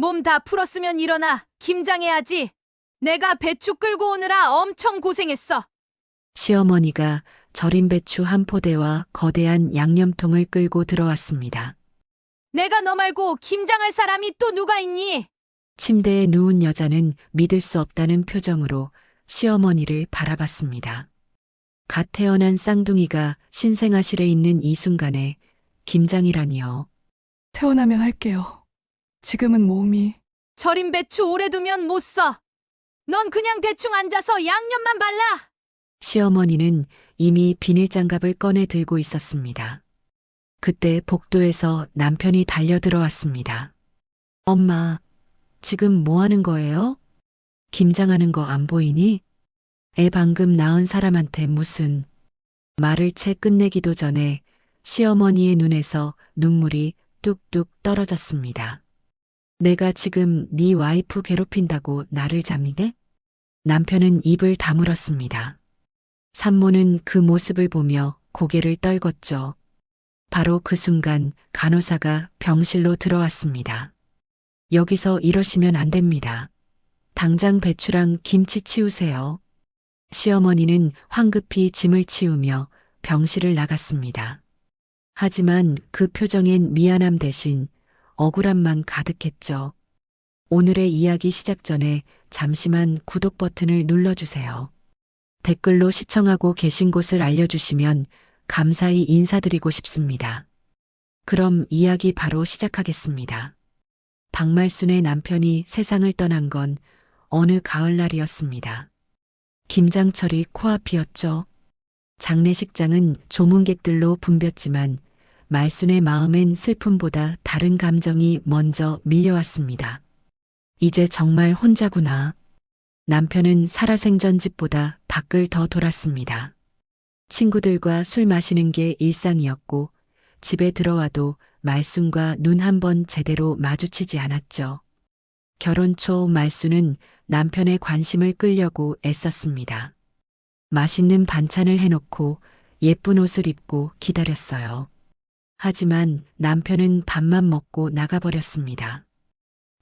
몸 다 풀었으면 일어나. 김장해야지. 내가 배추 끌고 오느라 엄청 고생했어. 시어머니가 절인 배추 한 포대와 거대한 양념통을 끌고 들어왔습니다. 내가 너 말고 김장할 사람이 또 누가 있니? 침대에 누운 여자는 믿을 수 없다는 표정으로 시어머니를 바라봤습니다. 갓 태어난 쌍둥이가 신생아실에 있는 이 순간에 김장이라니요. 태어나면 할게요. 지금은 몸이. 절인 배추 오래 두면 못 써. 넌 그냥 대충 앉아서 양념만 발라. 시어머니는 이미 비닐장갑을 꺼내 들고 있었습니다. 그때 복도에서 남편이 달려들어왔습니다. 엄마, 지금 뭐 하는 거예요? 김장하는 거 안 보이니? 애 방금 낳은 사람한테 무슨. 말을 채 끝내기도 전에 시어머니의 눈에서 눈물이 뚝뚝 떨어졌습니다. 내가 지금 네 와이프 괴롭힌다고 나를 잡니네? 남편은 입을 다물었습니다. 산모는 그 모습을 보며 고개를 떨궜죠. 바로 그 순간 간호사가 병실로 들어왔습니다. 여기서 이러시면 안 됩니다. 당장 배추랑 김치 치우세요. 시어머니는 황급히 짐을 치우며 병실을 나갔습니다. 하지만 그 표정엔 미안함 대신 억울함만 가득했죠. 오늘의 이야기 시작 전에 잠시만 구독 버튼을 눌러주세요. 댓글로 시청하고 계신 곳을 알려주시면 감사히 인사드리고 싶습니다. 그럼 이야기 바로 시작하겠습니다. 박말순의 남편이 세상을 떠난 건 어느 가을날이었습니다. 김장철이 코앞이었죠. 장례식장은 조문객들로 붐볐지만 말순의 마음엔 슬픔보다 다른 감정이 먼저 밀려왔습니다. 이제 정말 혼자구나. 남편은 살아생전 집보다 밖을 더 돌았습니다. 친구들과 술 마시는 게 일상이었고 집에 들어와도 말순과 눈 한 번 제대로 마주치지 않았죠. 결혼 초 말순은 남편의 관심을 끌려고 애썼습니다. 맛있는 반찬을 해놓고 예쁜 옷을 입고 기다렸어요. 하지만 남편은 밥만 먹고 나가버렸습니다.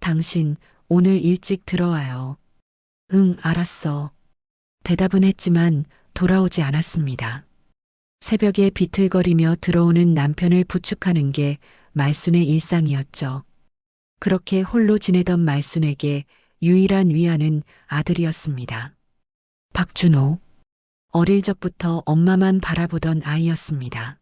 당신 오늘 일찍 들어와요. 응, 알았어. 대답은 했지만 돌아오지 않았습니다. 새벽에 비틀거리며 들어오는 남편을 부축하는 게 말순의 일상이었죠. 그렇게 홀로 지내던 말순에게 유일한 위안은 아들이었습니다. 박준호. 어릴 적부터 엄마만 바라보던 아이였습니다.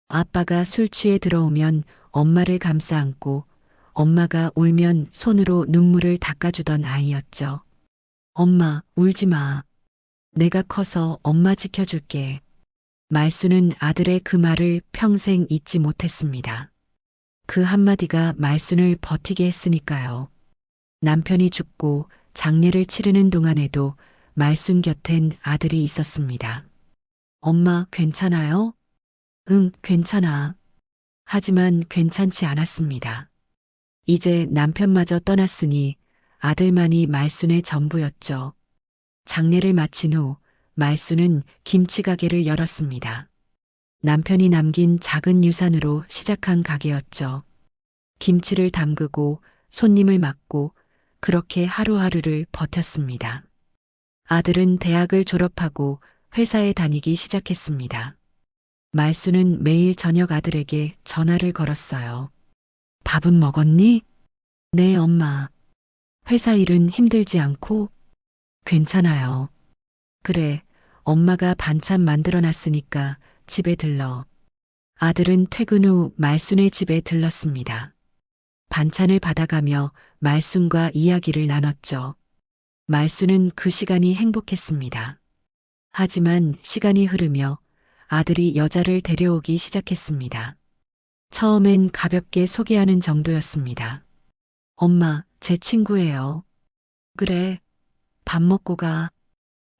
아빠가 술 취해 들어오면 엄마를 감싸 안고 엄마가 울면 손으로 눈물을 닦아주던 아이였죠. 엄마, 울지 마. 내가 커서 엄마 지켜줄게. 말순은 아들의 그 말을 평생 잊지 못했습니다. 그 한마디가 말순을 버티게 했으니까요. 남편이 죽고 장례를 치르는 동안에도 말순 곁엔 아들이 있었습니다. 엄마, 괜찮아요? 응, 괜찮아. 하지만 괜찮지 않았습니다. 이제 남편마저 떠났으니 아들만이 말순의 전부였죠. 장례를 마친 후 말순은 김치 가게를 열었습니다. 남편이 남긴 작은 유산으로 시작한 가게였죠. 김치를 담그고 손님을 맡고 그렇게 하루하루를 버텼습니다. 아들은 대학을 졸업하고 회사에 다니기 시작했습니다. 말순은 매일 저녁 아들에게 전화를 걸었어요. 밥은 먹었니? 네, 엄마. 회사 일은 힘들지 않고? 괜찮아요. 그래, 엄마가 반찬 만들어 놨으니까 집에 들러. 아들은 퇴근 후 말순의 집에 들렀습니다. 반찬을 받아가며 말순과 이야기를 나눴죠. 말순은 그 시간이 행복했습니다. 하지만 시간이 흐르며 아들이 여자를 데려오기 시작했습니다. 처음엔 가볍게 소개하는 정도였습니다. 엄마, 제 친구예요. 그래, 밥 먹고 가.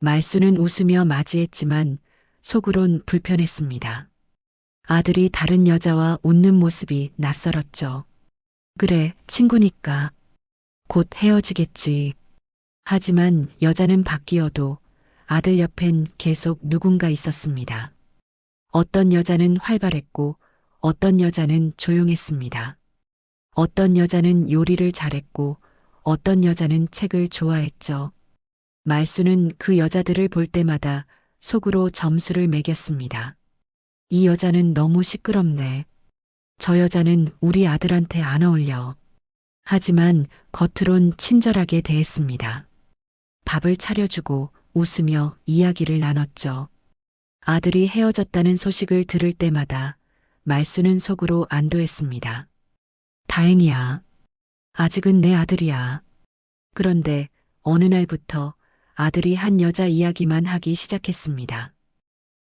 말순은 웃으며 맞이했지만 속으론 불편했습니다. 아들이 다른 여자와 웃는 모습이 낯설었죠. 그래, 친구니까. 곧 헤어지겠지. 하지만 여자는 바뀌어도 아들 옆엔 계속 누군가 있었습니다. 어떤 여자는 활발했고 어떤 여자는 조용했습니다. 어떤 여자는 요리를 잘했고 어떤 여자는 책을 좋아했죠. 말수는 그 여자들을 볼 때마다 속으로 점수를 매겼습니다. 이 여자는 너무 시끄럽네. 저 여자는 우리 아들한테 안 어울려. 하지만 겉으론 친절하게 대했습니다. 밥을 차려주고 웃으며 이야기를 나눴죠. 아들이 헤어졌다는 소식을 들을 때마다 말수는 속으로 안도했습니다. 다행이야. 아직은 내 아들이야. 그런데 어느 날부터 아들이 한 여자 이야기만 하기 시작했습니다.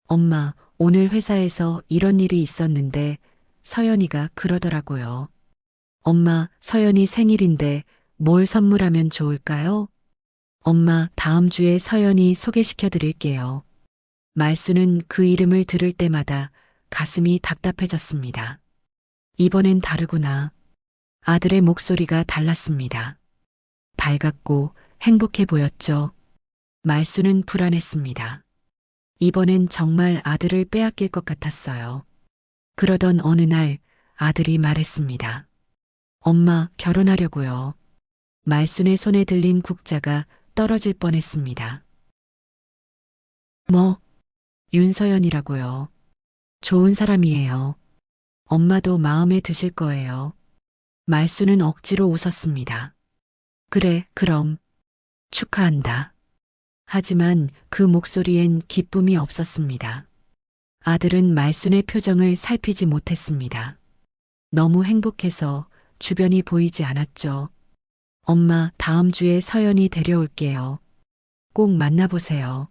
엄마, 오늘 회사에서 이런 일이 있었는데 서연이가 그러더라고요. 엄마, 서연이 생일인데 뭘 선물하면 좋을까요? 엄마, 다음 주에 서연이 소개시켜 드릴게요. 말수는 그 이름을 들을 때마다 가슴이 답답해졌습니다. 이번엔 다르구나. 아들의 목소리가 달랐습니다. 밝았고 행복해 보였죠. 말수는 불안했습니다. 이번엔 정말 아들을 빼앗길 것 같았어요. 그러던 어느 날 아들이 말했습니다. 엄마, 결혼하려고요. 말순의 손에 들린 국자가 떨어질 뻔했습니다. 뭐? 윤서연이라고요. 좋은 사람이에요. 엄마도 마음에 드실 거예요. 말수는 억지로 웃었습니다. 그래, 그럼. 축하한다. 하지만 그 목소리엔 기쁨이 없었습니다. 아들은 말순의 표정을 살피지 못했습니다. 너무 행복해서 주변이 보이지 않았죠. 엄마, 다음 주에 서연이 데려올게요. 꼭 만나보세요.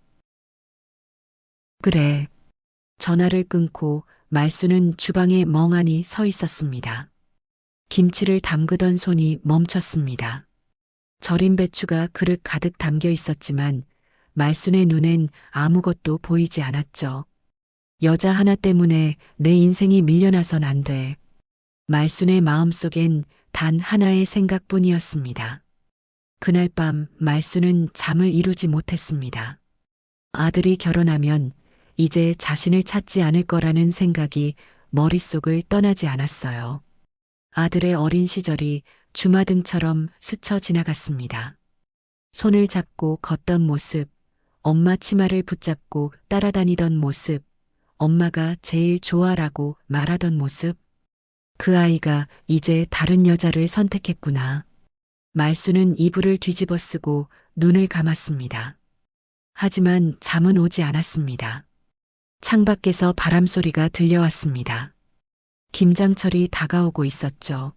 그래. 전화를 끊고 말수는 주방에 멍하니 서 있었습니다. 김치를 담그던 손이 멈췄습니다. 절인 배추가 그릇 가득 담겨 있었지만 말순의 눈엔 아무것도 보이지 않았죠. 여자 하나 때문에 내 인생이 밀려나선 안 돼. 말순의 마음속엔 단 하나의 생각뿐이었습니다. 그날 밤 말순은 잠을 이루지 못했습니다. 아들이 결혼하면 이제 자신을 찾지 않을 거라는 생각이 머릿속을 떠나지 않았어요. 아들의 어린 시절이 주마등처럼 스쳐 지나갔습니다. 손을 잡고 걷던 모습, 엄마 치마를 붙잡고 따라다니던 모습, 엄마가 제일 좋아라고 말하던 모습. 그 아이가 이제 다른 여자를 선택했구나. 말수는 이불을 뒤집어 쓰고 눈을 감았습니다. 하지만 잠은 오지 않았습니다. 창밖에서 바람 소리가 들려왔습니다. 김장철이 다가오고 있었죠.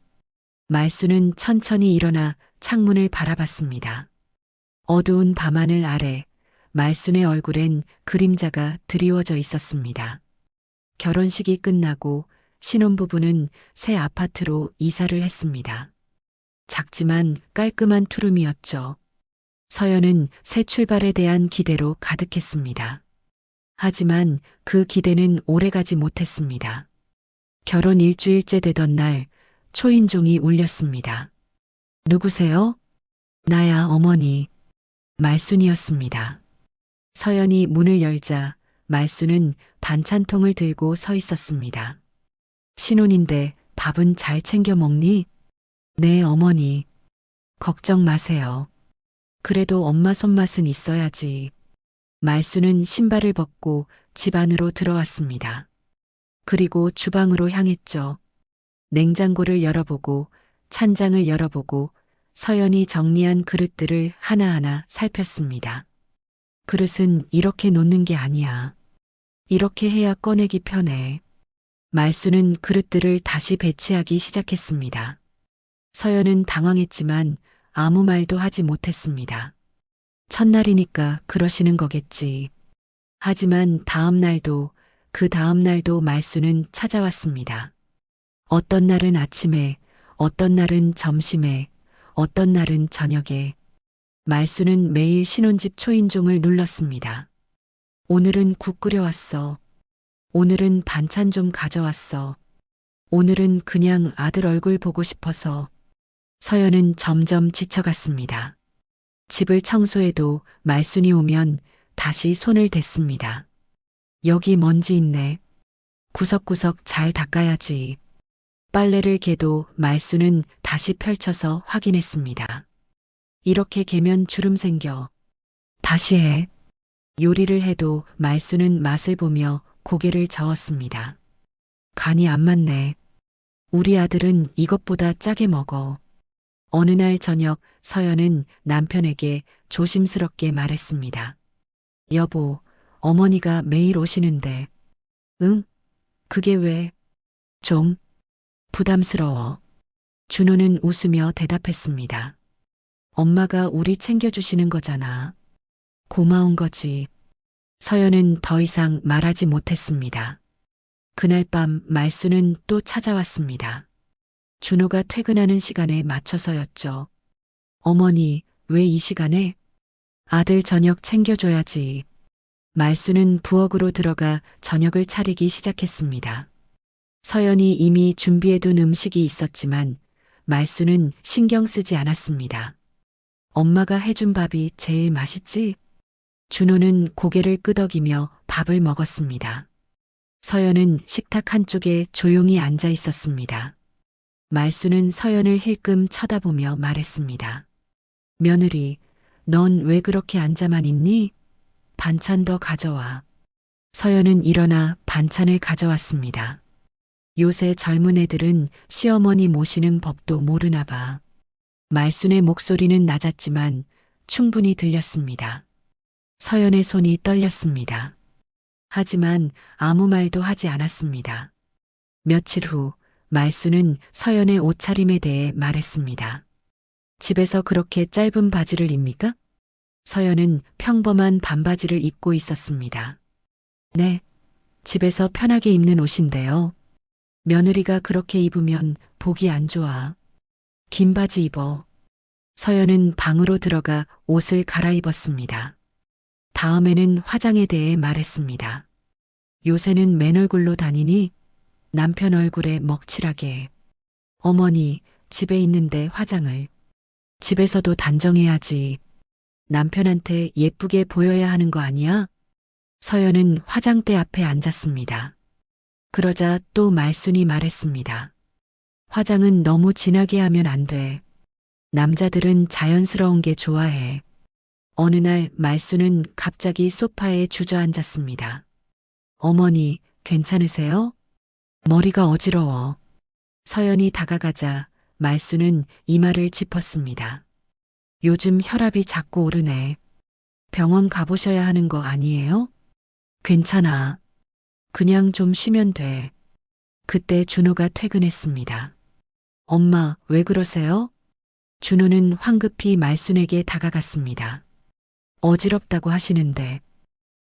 말수는 천천히 일어나 창문을 바라봤습니다. 어두운 밤하늘 아래 말순의 얼굴엔 그림자가 드리워져 있었습니다. 결혼식이 끝나고 신혼부부는 새 아파트로 이사를 했습니다. 작지만 깔끔한 투룸이었죠. 서연은 새 출발에 대한 기대로 가득했습니다. 하지만 그 기대는 오래가지 못했습니다. 결혼 일주일째 되던 날 초인종이 울렸습니다. 누구세요? 나야, 어머니. 말순이었습니다. 서연이 문을 열자 말순은 반찬통을 들고 서 있었습니다. 신혼인데 밥은 잘 챙겨 먹니? 네, 어머니. 걱정 마세요. 그래도 엄마 손맛은 있어야지. 말순은 신발을 벗고 집 안으로 들어왔습니다. 그리고 주방으로 향했죠. 냉장고를 열어보고 찬장을 열어보고 서연이 정리한 그릇들을 하나하나 살폈습니다. 그릇은 이렇게 놓는 게 아니야. 이렇게 해야 꺼내기 편해. 말수는 그릇들을 다시 배치하기 시작했습니다. 서연은 당황했지만 아무 말도 하지 못했습니다. 첫날이니까 그러시는 거겠지. 하지만 다음 날도 그 다음 날도 말수는 찾아왔습니다. 어떤 날은 아침에, 어떤 날은 점심에, 어떤 날은 저녁에. 말수는 매일 신혼집 초인종을 눌렀습니다. 오늘은 국 끓여왔어. 오늘은 반찬 좀 가져왔어. 오늘은 그냥 아들 얼굴 보고 싶어서. 서연은 점점 지쳐갔습니다. 집을 청소해도 말순이 오면 다시 손을 댔습니다. 여기 먼지 있네. 구석구석 잘 닦아야지. 빨래를 개도 말수는 다시 펼쳐서 확인했습니다. 이렇게 개면 주름 생겨. 다시 해. 요리를 해도 말수는 맛을 보며 고개를 저었습니다. 간이 안 맞네. 우리 아들은 이것보다 짜게 먹어. 어느 날 저녁 서연은 남편에게 조심스럽게 말했습니다. 여보, 어머니가 매일 오시는데. 응? 그게 왜? 좀 부담스러워. 준호는 웃으며 대답했습니다. 엄마가 우리 챙겨주시는 거잖아. 고마운 거지. 서연은 더 이상 말하지 못했습니다. 그날 밤 말수는 또 찾아왔습니다. 준호가 퇴근하는 시간에 맞춰서였죠. 어머니, 왜 이 시간에? 아들 저녁 챙겨줘야지. 말수는 부엌으로 들어가 저녁을 차리기 시작했습니다. 서연이 이미 준비해둔 음식이 있었지만 말수는 신경 쓰지 않았습니다. 엄마가 해준 밥이 제일 맛있지? 준호는 고개를 끄덕이며 밥을 먹었습니다. 서연은 식탁 한쪽에 조용히 앉아 있었습니다. 말수는 서연을 힐끔 쳐다보며 말했습니다. 며느리, 넌 왜 그렇게 앉아만 있니? 반찬 더 가져와. 서연은 일어나 반찬을 가져왔습니다. 요새 젊은 애들은 시어머니 모시는 법도 모르나 봐. 말순의 목소리는 낮았지만 충분히 들렸습니다. 서연의 손이 떨렸습니다. 하지만 아무 말도 하지 않았습니다. 며칠 후 말순은 서연의 옷차림에 대해 말했습니다. 집에서 그렇게 짧은 바지를 입니까? 서연은 평범한 반바지를 입고 있었습니다. 네, 집에서 편하게 입는 옷인데요. 며느리가 그렇게 입으면 보기 안 좋아. 긴 바지 입어. 서연은 방으로 들어가 옷을 갈아입었습니다. 다음에는 화장에 대해 말했습니다. 요새는 맨 얼굴로 다니니? 남편 얼굴에 먹칠하게. 어머니, 집에 있는데 화장을. 집에서도 단정해야지. 남편한테 예쁘게 보여야 하는 거 아니야? 서연은 화장대 앞에 앉았습니다. 그러자 또 말순이 말했습니다. 화장은 너무 진하게 하면 안 돼. 남자들은 자연스러운 게 좋아해. 어느 날 말순은 갑자기 소파에 주저앉았습니다. 어머니, 괜찮으세요? 머리가 어지러워. 서연이 다가가자 말순은 이마를 짚었습니다. 요즘 혈압이 자꾸 오르네. 병원 가보셔야 하는 거 아니에요? 괜찮아. 그냥 좀 쉬면 돼. 그때 준호가 퇴근했습니다. 엄마, 왜 그러세요? 준호는 황급히 말순에게 다가갔습니다. 어지럽다고 하시는데.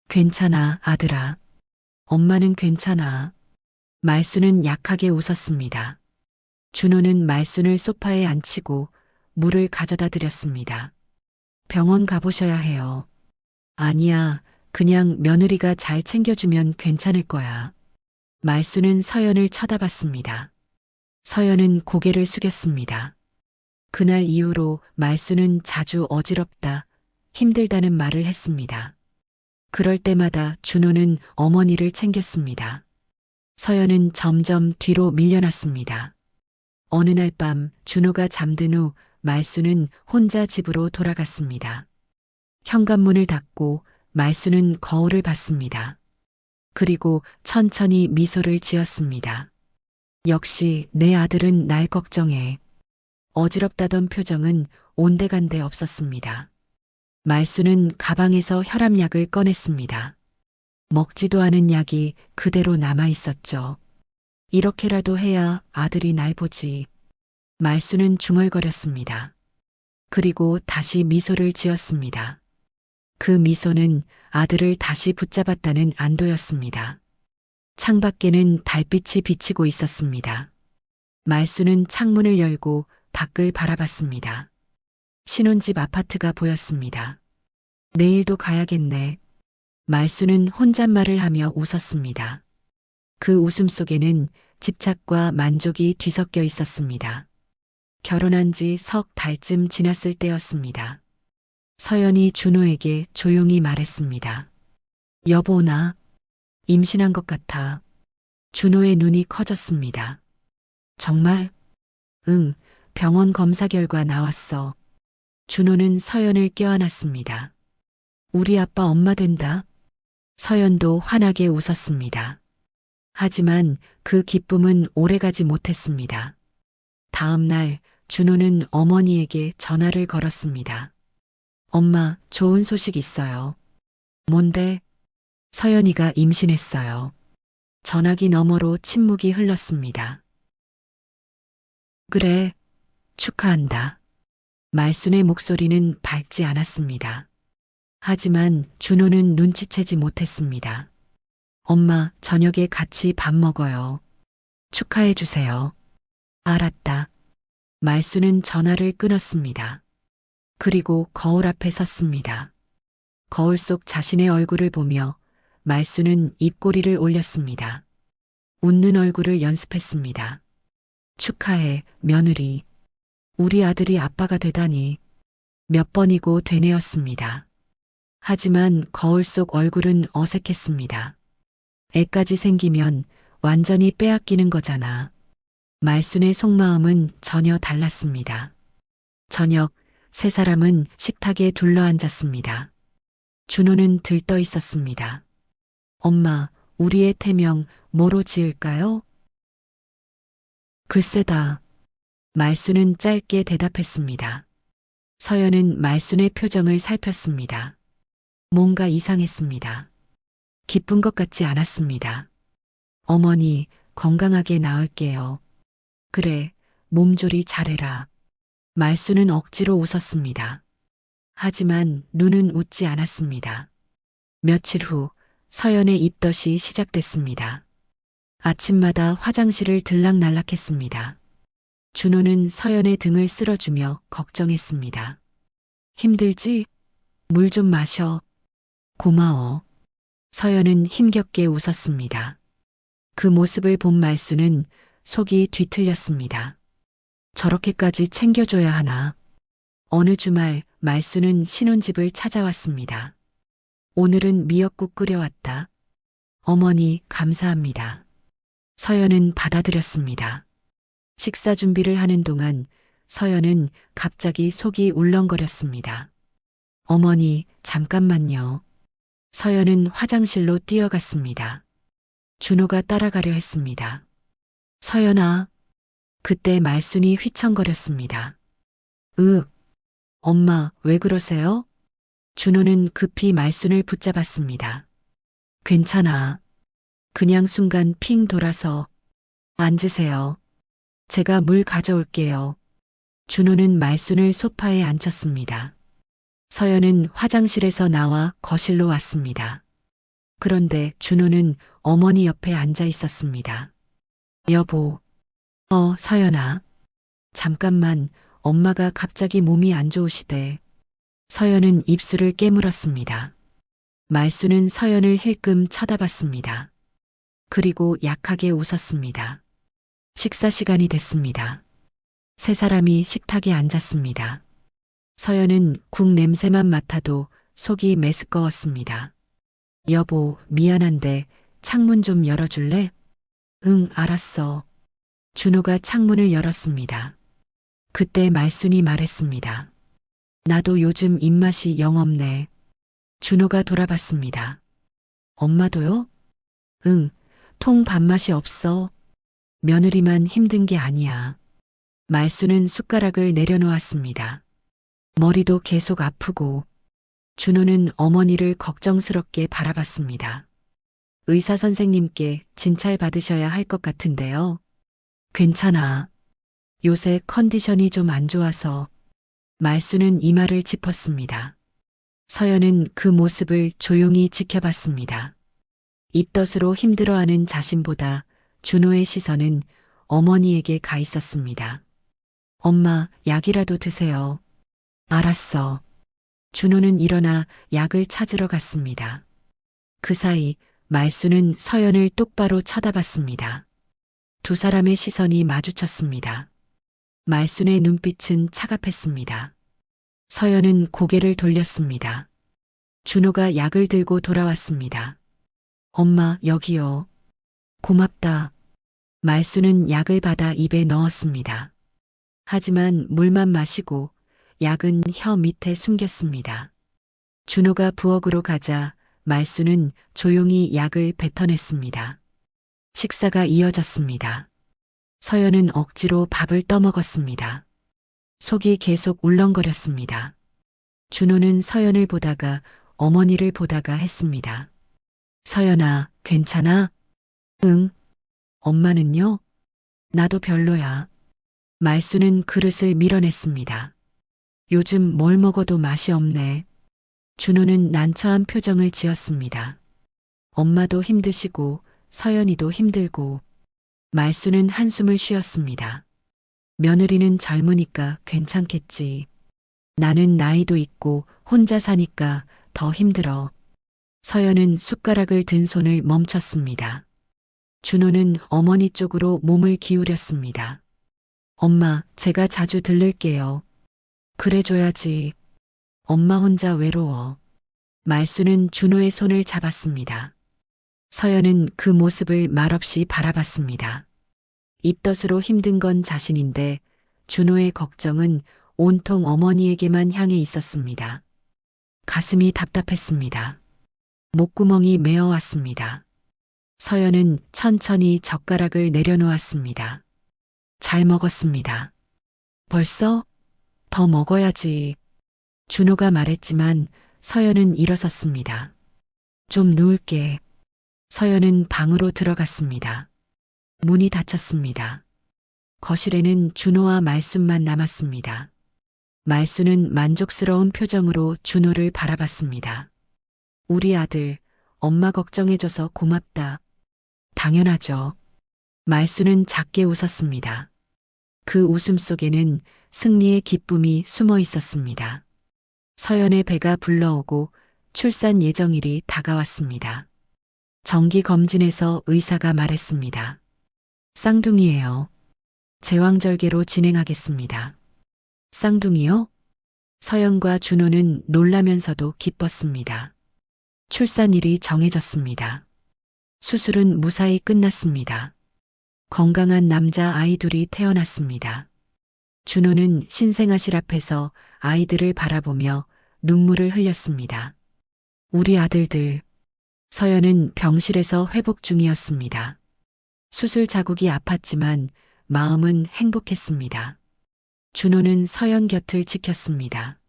괜찮아, 아들아. 엄마는 괜찮아. 말순은 약하게 웃었습니다. 준호는 말순을 소파에 앉히고 물을 가져다 드렸습니다. 병원 가보셔야 해요. 아니야, 그냥 며느리가 잘 챙겨주면 괜찮을 거야. 말순은 서연을 쳐다봤습니다. 서연은 고개를 숙였습니다. 그날 이후로 말순은 자주 어지럽다, 힘들다는 말을 했습니다. 그럴 때마다 준호는 어머니를 챙겼습니다. 서연은 점점 뒤로 밀려났습니다. 어느 날 밤 준호가 잠든 후 말순은 혼자 집으로 돌아갔습니다. 현관문을 닫고 말순은 거울을 봤습니다. 그리고 천천히 미소를 지었습니다. 역시 내 아들은 날 걱정해. 어지럽다던 표정은 온데간데 없었습니다. 말순은 가방에서 혈압약을 꺼냈습니다. 먹지도 않은 약이 그대로 남아 있었죠. 이렇게라도 해야 아들이 날 보지. 말순은 중얼거렸습니다. 그리고 다시 미소를 지었습니다. 그 미소는 아들을 다시 붙잡았다는 안도였습니다. 창밖에는 달빛이 비치고 있었습니다. 말순은 창문을 열고 밖을 바라봤습니다. 신혼집 아파트가 보였습니다. 내일도 가야겠네. 말순은 혼잣말을 하며 웃었습니다. 그 웃음 속에는 집착과 만족이 뒤섞여 있었습니다. 결혼한 지 석 달쯤 지났을 때였습니다. 서연이 준호에게 조용히 말했습니다. 여보, 나 임신한 것 같아. 준호의 눈이 커졌습니다. 정말? 응, 병원 검사 결과 나왔어. 준호는 서연을 껴안았습니다. 우리 아빠 엄마 된다. 서연도 환하게 웃었습니다. 하지만 그 기쁨은 오래가지 못했습니다. 다음 날 준호는 어머니에게 전화를 걸었습니다. 엄마, 좋은 소식 있어요. 뭔데? 서연이가 임신했어요. 전화기 너머로 침묵이 흘렀습니다. 그래, 축하한다. 말순의 목소리는 밝지 않았습니다. 하지만 준호는 눈치채지 못했습니다. 엄마, 저녁에 같이 밥 먹어요. 축하해 주세요. 알았다. 말순은 전화를 끊었습니다. 그리고 거울 앞에 섰습니다. 거울 속 자신의 얼굴을 보며 말순은 입꼬리를 올렸습니다. 웃는 얼굴을 연습했습니다. 축하해, 며느리. 우리 아들이 아빠가 되다니. 몇 번이고 되뇌었습니다. 하지만 거울 속 얼굴은 어색했습니다. 애까지 생기면 완전히 빼앗기는 거잖아. 말순의 속마음은 전혀 달랐습니다. 저녁, 세 사람은 식탁에 둘러앉았습니다. 준호는 들떠 있었습니다. 엄마, 우리의 태명 뭐로 지을까요? 글쎄다. 말순은 짧게 대답했습니다. 서연은 말순의 표정을 살폈습니다. 뭔가 이상했습니다. 기쁜 것 같지 않았습니다. 어머니, 건강하게 나을게요. 그래, 몸조리 잘해라. 말순은 억지로 웃었습니다. 하지만 눈은 웃지 않았습니다. 며칠 후 서연의 입덧이 시작됐습니다. 아침마다 화장실을 들락날락했습니다. 준호는 서연의 등을 쓸어주며 걱정했습니다. 힘들지? 물 좀 마셔. 고마워. 서연은 힘겹게 웃었습니다. 그 모습을 본 말순은 속이 뒤틀렸습니다. 저렇게까지 챙겨줘야 하나. 어느 주말 말순은 신혼집을 찾아왔습니다. 오늘은 미역국 끓여왔다. 어머니, 감사합니다. 서연은 받아들였습니다. 식사 준비를 하는 동안 서연은 갑자기 속이 울렁거렸습니다. 어머니, 잠깐만요. 서연은 화장실로 뛰어갔습니다. 준호가 따라가려 했습니다. 서연아. 그때 말순이 휘청거렸습니다. 엄마, 왜 그러세요? 준호는 급히 말순을 붙잡았습니다. 괜찮아. 그냥 순간 핑 돌아서. 앉으세요. 제가 물 가져올게요. 준호는 말순을 소파에 앉혔습니다. 서연은 화장실에서 나와 거실로 왔습니다. 그런데 준호는 어머니 옆에 앉아 있었습니다. 여보. 서연아. 잠깐만, 엄마가 갑자기 몸이 안 좋으시대. 서연은 입술을 깨물었습니다. 말순은 서연을 힐끔 쳐다봤습니다. 그리고 약하게 웃었습니다. 식사 시간이 됐습니다. 세 사람이 식탁에 앉았습니다. 서연은 국 냄새만 맡아도 속이 메스꺼웠습니다. 여보, 미안한데 창문 좀 열어줄래? 응, 알았어. 준호가 창문을 열었습니다. 그때 말순이 말했습니다. 나도 요즘 입맛이 영 없네. 준호가 돌아봤습니다. 엄마도요? 응, 통 밥맛이 없어. 며느리만 힘든 게 아니야. 말순은 숟가락을 내려놓았습니다. 머리도 계속 아프고. 준호는 어머니를 걱정스럽게 바라봤습니다. 의사 선생님께 진찰 받으셔야 할 것 같은데요. 괜찮아. 요새 컨디션이 좀 안 좋아서. 말순은 이마를 짚었습니다. 서연은 그 모습을 조용히 지켜봤습니다. 입덧으로 힘들어하는 자신보다 준호의 시선은 어머니에게 가 있었습니다. 엄마, 약이라도 드세요. 알았어. 준호는 일어나 약을 찾으러 갔습니다. 그 사이 말순은 서연을 똑바로 쳐다봤습니다. 두 사람의 시선이 마주쳤습니다. 말순의 눈빛은 차갑했습니다. 서연은 고개를 돌렸습니다. 준호가 약을 들고 돌아왔습니다. 엄마, 여기요. 고맙다. 말수는 약을 받아 입에 넣었습니다. 하지만 물만 마시고 약은 혀 밑에 숨겼습니다. 준호가 부엌으로 가자 말수는 조용히 약을 뱉어냈습니다. 식사가 이어졌습니다. 서연은 억지로 밥을 떠먹었습니다. 속이 계속 울렁거렸습니다. 준호는 서연을 보다가 어머니를 보다가 했습니다. 서연아, 괜찮아? 응. 엄마는요? 나도 별로야. 말수는 그릇을 밀어냈습니다. 요즘 뭘 먹어도 맛이 없네. 준호는 난처한 표정을 지었습니다. 엄마도 힘드시고 서연이도 힘들고 말수는 한숨을 쉬었습니다. 며느리는 젊으니까 괜찮겠지. 나는 나이도 있고 혼자 사니까 더 힘들어. 서연은 숟가락을 든 손을 멈췄습니다. 준호는 어머니 쪽으로 몸을 기울였습니다. 엄마, 제가 자주 들를게요. 그래줘야지. 엄마 혼자 외로워. 말수는 준호의 손을 잡았습니다. 서연은 그 모습을 말없이 바라봤습니다. 입덧으로 힘든 건 자신인데 준호의 걱정은 온통 어머니에게만 향해 있었습니다. 가슴이 답답했습니다. 목구멍이 메어왔습니다. 서연은 천천히 젓가락을 내려놓았습니다. 잘 먹었습니다. 벌써? 더 먹어야지. 준호가 말했지만 서연은 일어섰습니다. 좀 누울게. 서연은 방으로 들어갔습니다. 문이 닫혔습니다. 거실에는 준호와 말순만 남았습니다. 말순은 만족스러운 표정으로 준호를 바라봤습니다. 우리 아들, 엄마 걱정해줘서 고맙다. 당연하죠. 말순은 작게 웃었습니다. 그 웃음 속에는 승리의 기쁨이 숨어 있었습니다. 서연의 배가 불러오고 출산 예정일이 다가왔습니다. 정기 검진에서 의사가 말했습니다. 쌍둥이예요. 제왕절개로 진행하겠습니다. 쌍둥이요? 서연과 준호는 놀라면서도 기뻤습니다. 출산일이 정해졌습니다. 수술은 무사히 끝났습니다. 건강한 남자 아이 둘이 태어났습니다. 준호는 신생아실 앞에서 아이들을 바라보며 눈물을 흘렸습니다. 우리 아들들. 서연은 병실에서 회복 중이었습니다. 수술 자국이 아팠지만 마음은 행복했습니다. 준호는 서연 곁을 지켰습니다.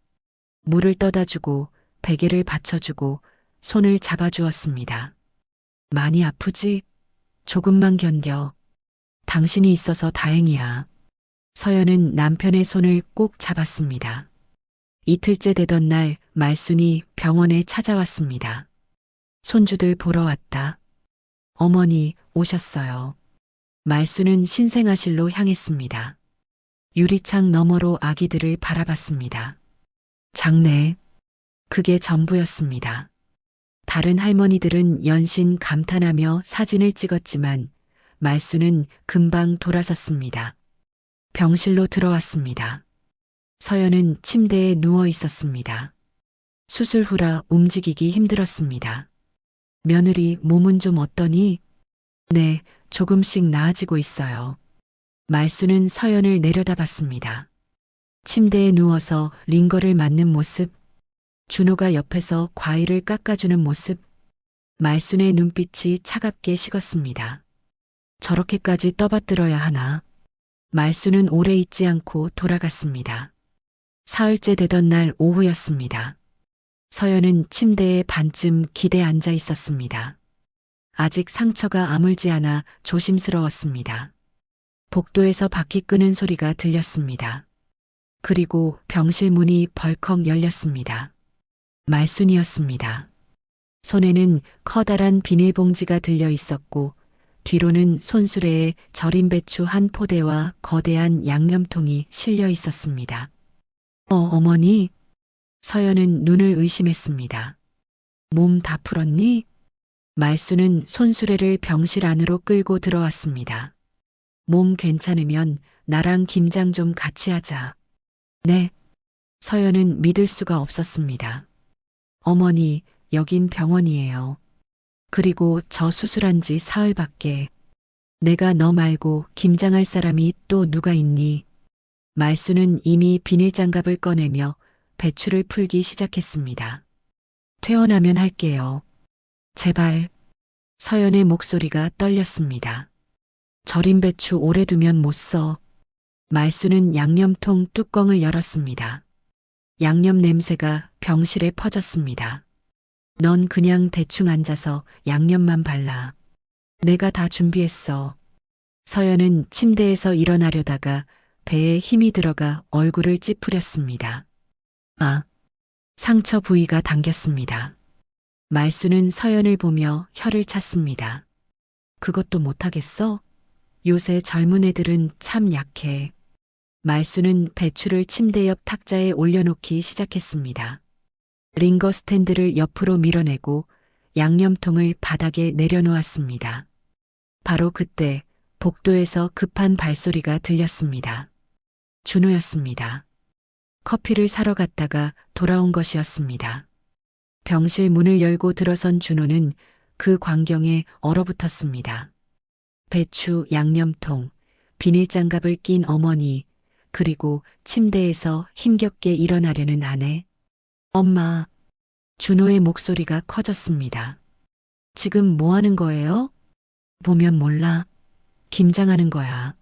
물을 떠다주고 베개를 받쳐주고 손을 잡아주었습니다. 많이 아프지? 조금만 견뎌. 당신이 있어서 다행이야. 서연은 남편의 손을 꼭 잡았습니다. 이틀째 되던 날 말순이 병원에 찾아왔습니다. 손주들 보러 왔다. 어머니 오셨어요. 말순은 신생아실로 향했습니다. 유리창 너머로 아기들을 바라봤습니다. 장래. 그게 전부였습니다. 다른 할머니들은 연신 감탄하며 사진을 찍었지만 말순은 금방 돌아섰습니다. 병실로 들어왔습니다. 서연은 침대에 누워 있었습니다. 수술 후라 움직이기 힘들었습니다. 며느리 몸은 좀 어떠니? 네, 조금씩 나아지고 있어요. 말수는 서연을 내려다봤습니다. 침대에 누워서 링거를 맞는 모습, 준호가 옆에서 과일을 깎아주는 모습, 말순의 눈빛이 차갑게 식었습니다. 저렇게까지 떠받들어야 하나? 말수는 오래 있지 않고 돌아갔습니다. 사흘째 되던 날 오후였습니다. 서연은 침대에 반쯤 기대 앉아 있었습니다. 아직 상처가 아물지 않아 조심스러웠습니다. 복도에서 바퀴 끄는 소리가 들렸습니다. 그리고 병실 문이 벌컥 열렸습니다. 말순이었습니다. 손에는 커다란 비닐봉지가 들려 있었고 뒤로는 손수레에 절인 배추 한 포대와 거대한 양념통이 실려 있었습니다. 어머니? 서연은 눈을 의심했습니다. 몸 다 풀었니? 말수는 손수레를 병실 안으로 끌고 들어왔습니다. 몸 괜찮으면 나랑 김장 좀 같이 하자. 네. 서연은 믿을 수가 없었습니다. 어머니, 여긴 병원이에요. 그리고 저 수술한 지 사흘밖에. 내가 너 말고 김장할 사람이 또 누가 있니? 말수는 이미 비닐장갑을 꺼내며 배추를 풀기 시작했습니다. 퇴원하면 할게요. 제발. 서연의 목소리가 떨렸습니다. 절인 배추 오래 두면 못 써. 말수는 양념통 뚜껑을 열었습니다. 양념 냄새가 병실에 퍼졌습니다. 넌 그냥 대충 앉아서 양념만 발라. 내가 다 준비했어. 서연은 침대에서 일어나려다가 배에 힘이 들어가 얼굴을 찌푸렸습니다. 아, 상처 부위가 당겼습니다. 말수는 서연을 보며 혀를 찼습니다. 그것도 못하겠어? 요새 젊은 애들은 참 약해. 말수는 배추를 침대 옆 탁자에 올려놓기 시작했습니다. 링거 스탠드를 옆으로 밀어내고 양념통을 바닥에 내려놓았습니다. 바로 그때 복도에서 급한 발소리가 들렸습니다. 준호였습니다. 커피를 사러 갔다가 돌아온 것이었습니다. 병실 문을 열고 들어선 준호는 그 광경에 얼어붙었습니다. 배추, 양념통, 비닐장갑을 낀 어머니, 그리고 침대에서 힘겹게 일어나려는 아내. 엄마. 준호의 목소리가 커졌습니다. 지금 뭐 하는 거예요? 보면 몰라. 김장하는 거야.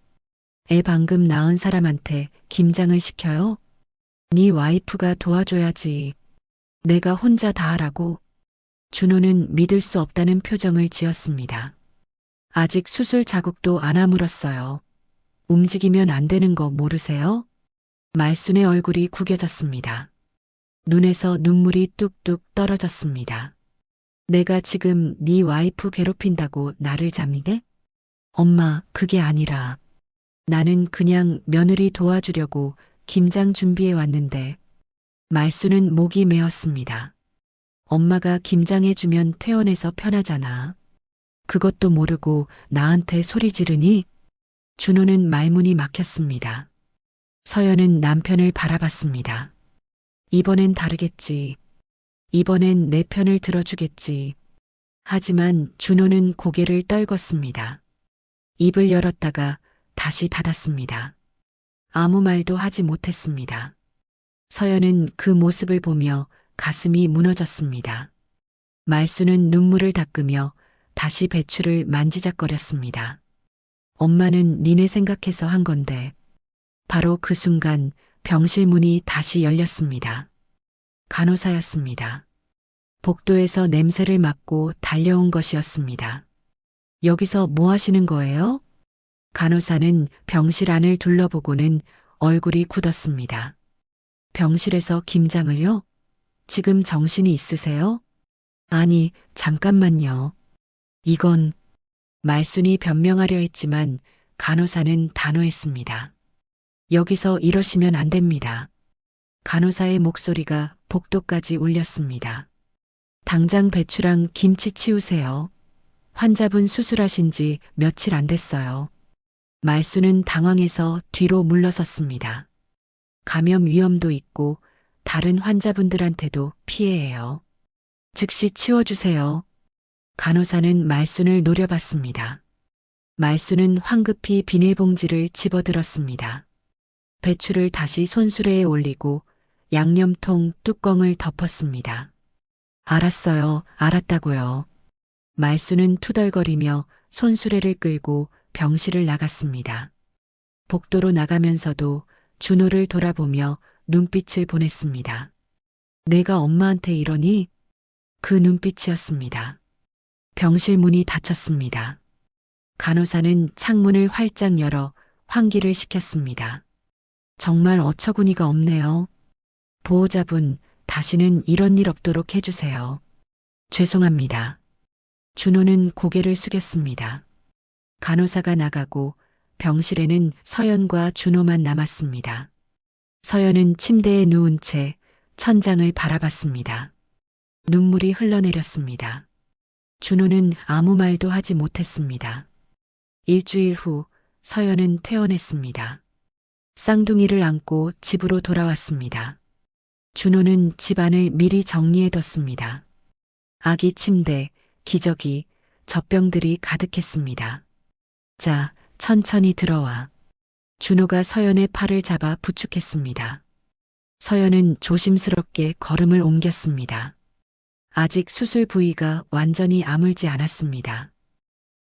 애 방금 낳은 사람한테 김장을 시켜요? 네 와이프가 도와줘야지. 내가 혼자 다 하라고. 준호는 믿을 수 없다는 표정을 지었습니다. 아직 수술 자국도 안 아물었어요. 움직이면 안 되는 거 모르세요? 말순의 얼굴이 구겨졌습니다. 눈에서 눈물이 뚝뚝 떨어졌습니다. 내가 지금 네 와이프 괴롭힌다고 나를 잡니게? 엄마, 그게 아니라 나는 그냥 며느리 도와주려고 김장 준비해 왔는데. 말수는 목이 메었습니다. 엄마가 김장해주면 퇴원해서 편하잖아. 그것도 모르고 나한테 소리 지르니? 준호는 말문이 막혔습니다. 서연은 남편을 바라봤습니다. 이번엔 다르겠지. 이번엔 내 편을 들어주겠지. 하지만 준호는 고개를 떨궜습니다. 입을 열었다가 다시 닫았습니다. 아무 말도 하지 못했습니다. 서연은 그 모습을 보며 가슴이 무너졌습니다. 말수는 눈물을 닦으며 다시 배추를 만지작거렸습니다. 엄마는 니네 생각해서 한 건데. 바로 그 순간 병실 문이 다시 열렸습니다. 간호사였습니다. 복도에서 냄새를 맡고 달려온 것이었습니다. 여기서 뭐 하시는 거예요? 간호사는 병실 안을 둘러보고는 얼굴이 굳었습니다. 병실에서 김장을요? 지금 정신이 있으세요? 아니, 잠깐만요. 이건 말순이 변명하려 했지만 간호사는 단호했습니다. 여기서 이러시면 안 됩니다. 간호사의 목소리가 복도까지 울렸습니다. 당장 배추랑 김치 치우세요. 환자분 수술하신 지 며칠 안 됐어요. 말수는 당황해서 뒤로 물러섰습니다. 감염 위험도 있고 다른 환자분들한테도 피해예요. 즉시 치워주세요. 간호사는 말순을 노려봤습니다. 말순은 황급히 비닐봉지를 집어들었습니다. 배추를 다시 손수레에 올리고 양념통 뚜껑을 덮었습니다. 알았어요. 알았다고요. 말수는 투덜거리며 손수레를 끌고 병실을 나갔습니다. 복도로 나가면서도 준호를 돌아보며 눈빛을 보냈습니다. 내가 엄마한테 이러니? 그 눈빛이었습니다. 병실 문이 닫혔습니다. 간호사는 창문을 활짝 열어 환기를 시켰습니다. 정말 어처구니가 없네요. 보호자분, 다시는 이런 일 없도록 해주세요. 죄송합니다. 준호는 고개를 숙였습니다. 간호사가 나가고 병실에는 서연과 준호만 남았습니다. 서연은 침대에 누운 채 천장을 바라봤습니다. 눈물이 흘러내렸습니다. 준호는 아무 말도 하지 못했습니다. 일주일 후 서연은 퇴원했습니다. 쌍둥이를 안고 집으로 돌아왔습니다. 준호는 집안을 미리 정리해뒀습니다. 아기 침대, 기저귀, 젖병들이 가득했습니다. 자, 천천히 들어와. 준호가 서연의 팔을 잡아 부축했습니다. 서연은 조심스럽게 걸음을 옮겼습니다. 아직 수술 부위가 완전히 아물지 않았습니다.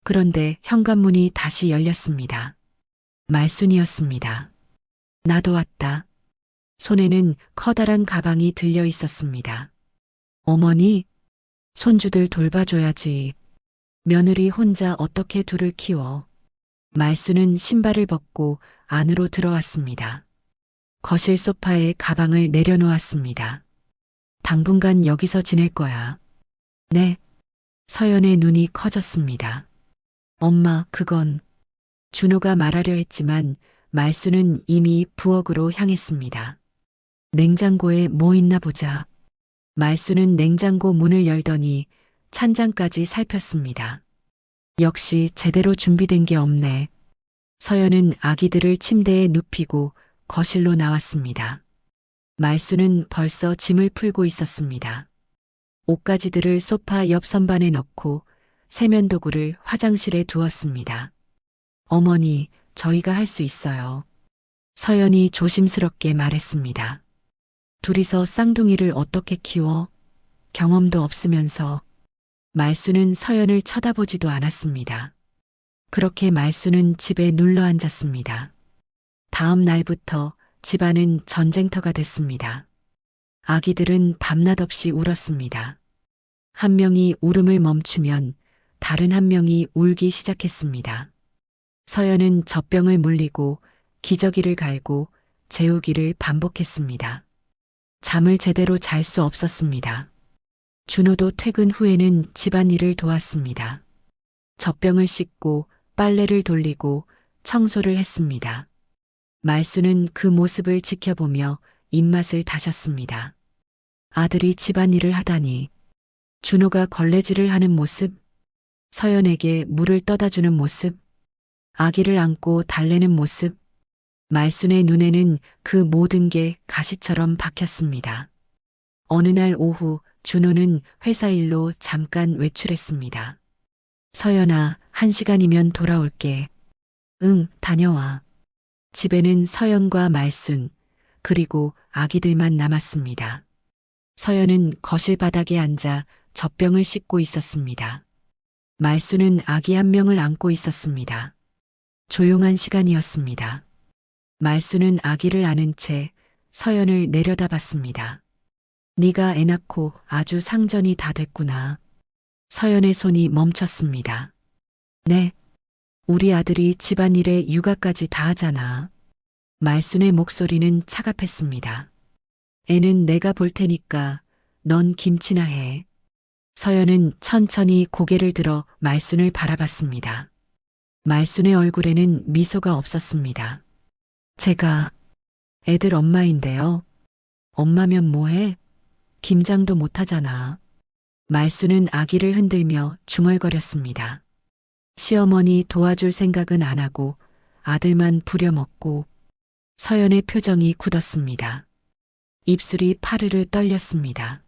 그런데 현관문이 다시 열렸습니다. 말순이었습니다. 나도 왔다. 손에는 커다란 가방이 들려 있었습니다. 어머니, 손주들 돌봐줘야지. 며느리 혼자 어떻게 둘을 키워. 말순은 신발을 벗고 안으로 들어왔습니다. 거실 소파에 가방을 내려놓았습니다. 당분간 여기서 지낼 거야. 네. 서연의 눈이 커졌습니다. 엄마, 그건. 준호가 말하려 했지만 말순은 이미 부엌으로 향했습니다. 냉장고에 뭐 있나 보자. 말순은 냉장고 문을 열더니 찬장까지 살폈습니다. 역시 제대로 준비된 게 없네. 서연은 아기들을 침대에 눕히고 거실로 나왔습니다. 말순은 벌써 짐을 풀고 있었습니다. 옷가지들을 소파 옆 선반에 넣고 세면도구를 화장실에 두었습니다. 어머니, 저희가 할 수 있어요. 서연이 조심스럽게 말했습니다. 둘이서 쌍둥이를 어떻게 키워? 경험도 없으면서. 말순은 서연을 쳐다보지도 않았습니다. 그렇게 말순은 집에 눌러 앉았습니다. 다음 날부터 집안은 전쟁터가 됐습니다. 아기들은 밤낮 없이 울었습니다. 한 명이 울음을 멈추면 다른 한 명이 울기 시작했습니다. 서연은 젖병을 물리고 기저귀를 갈고 재우기를 반복했습니다. 잠을 제대로 잘 수 없었습니다. 준호도 퇴근 후에는 집안일을 도왔습니다. 젖병을 씻고 빨래를 돌리고 청소를 했습니다. 말순은 그 모습을 지켜보며 입맛을 다셨습니다. 아들이 집안일을 하다니. 준호가 걸레질을 하는 모습, 서연에게 물을 떠다 주는 모습, 아기를 안고 달래는 모습, 말순의 눈에는 그 모든 게 가시처럼 박혔습니다. 어느 날 오후 준호는 회사 일로 잠깐 외출했습니다. 서연아, 1시간이면 돌아올게. 응, 다녀와. 집에는 서연과 말순, 그리고 아기들만 남았습니다. 서연은 거실 바닥에 앉아 젖병을 씻고 있었습니다. 말순은 아기 한 명을 안고 있었습니다. 조용한 시간이었습니다. 말순은 아기를 안은 채 서연을 내려다봤습니다. 네가 애 낳고 아주 상전이 다 됐구나. 서연의 손이 멈췄습니다. 네. 우리 아들이 집안일에 육아까지 다 하잖아. 말순의 목소리는 차갑했습니다. 애는 내가 볼 테니까 넌 김치나 해. 서연은 천천히 고개를 들어 말순을 바라봤습니다. 말순의 얼굴에는 미소가 없었습니다. 제가 애들 엄마인데요. 엄마면 뭐해? 김장도 못하잖아. 말순은 아기를 흔들며 중얼거렸습니다. 시어머니 도와줄 생각은 안 하고 아들만 부려먹고. 서연의 표정이 굳었습니다. 입술이 파르르 떨렸습니다.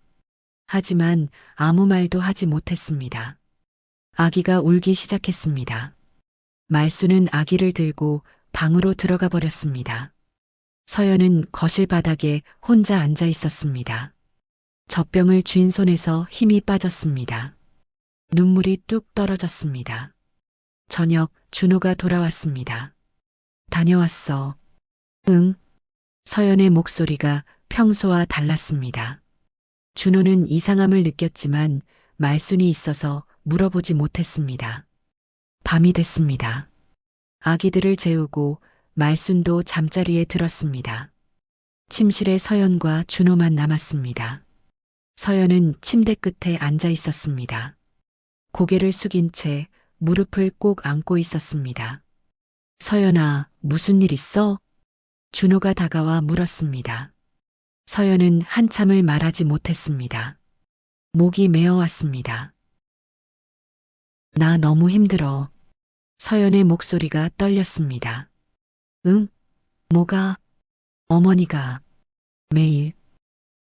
하지만 아무 말도 하지 못했습니다. 아기가 울기 시작했습니다. 말순은 아기를 들고 방으로 들어가 버렸습니다. 서연은 거실 바닥에 혼자 앉아 있었습니다. 젖병을 쥔 손에서 힘이 빠졌습니다. 눈물이 뚝 떨어졌습니다. 저녁 준호가 돌아왔습니다. 다녀왔어. 응. 서연의 목소리가 평소와 달랐습니다. 준호는 이상함을 느꼈지만 말순이 있어서 물어보지 못했습니다. 밤이 됐습니다. 아기들을 재우고 말순도 잠자리에 들었습니다. 침실에 서연과 준호만 남았습니다. 서연은 침대 끝에 앉아 있었습니다. 고개를 숙인 채 무릎을 꼭 안고 있었습니다. 서연아, 무슨 일 있어? 준호가 다가와 물었습니다. 서연은 한참을 말하지 못했습니다. 목이 메어왔습니다. 나 너무 힘들어. 서연의 목소리가 떨렸습니다. 응? 뭐가? 어머니가. 매일.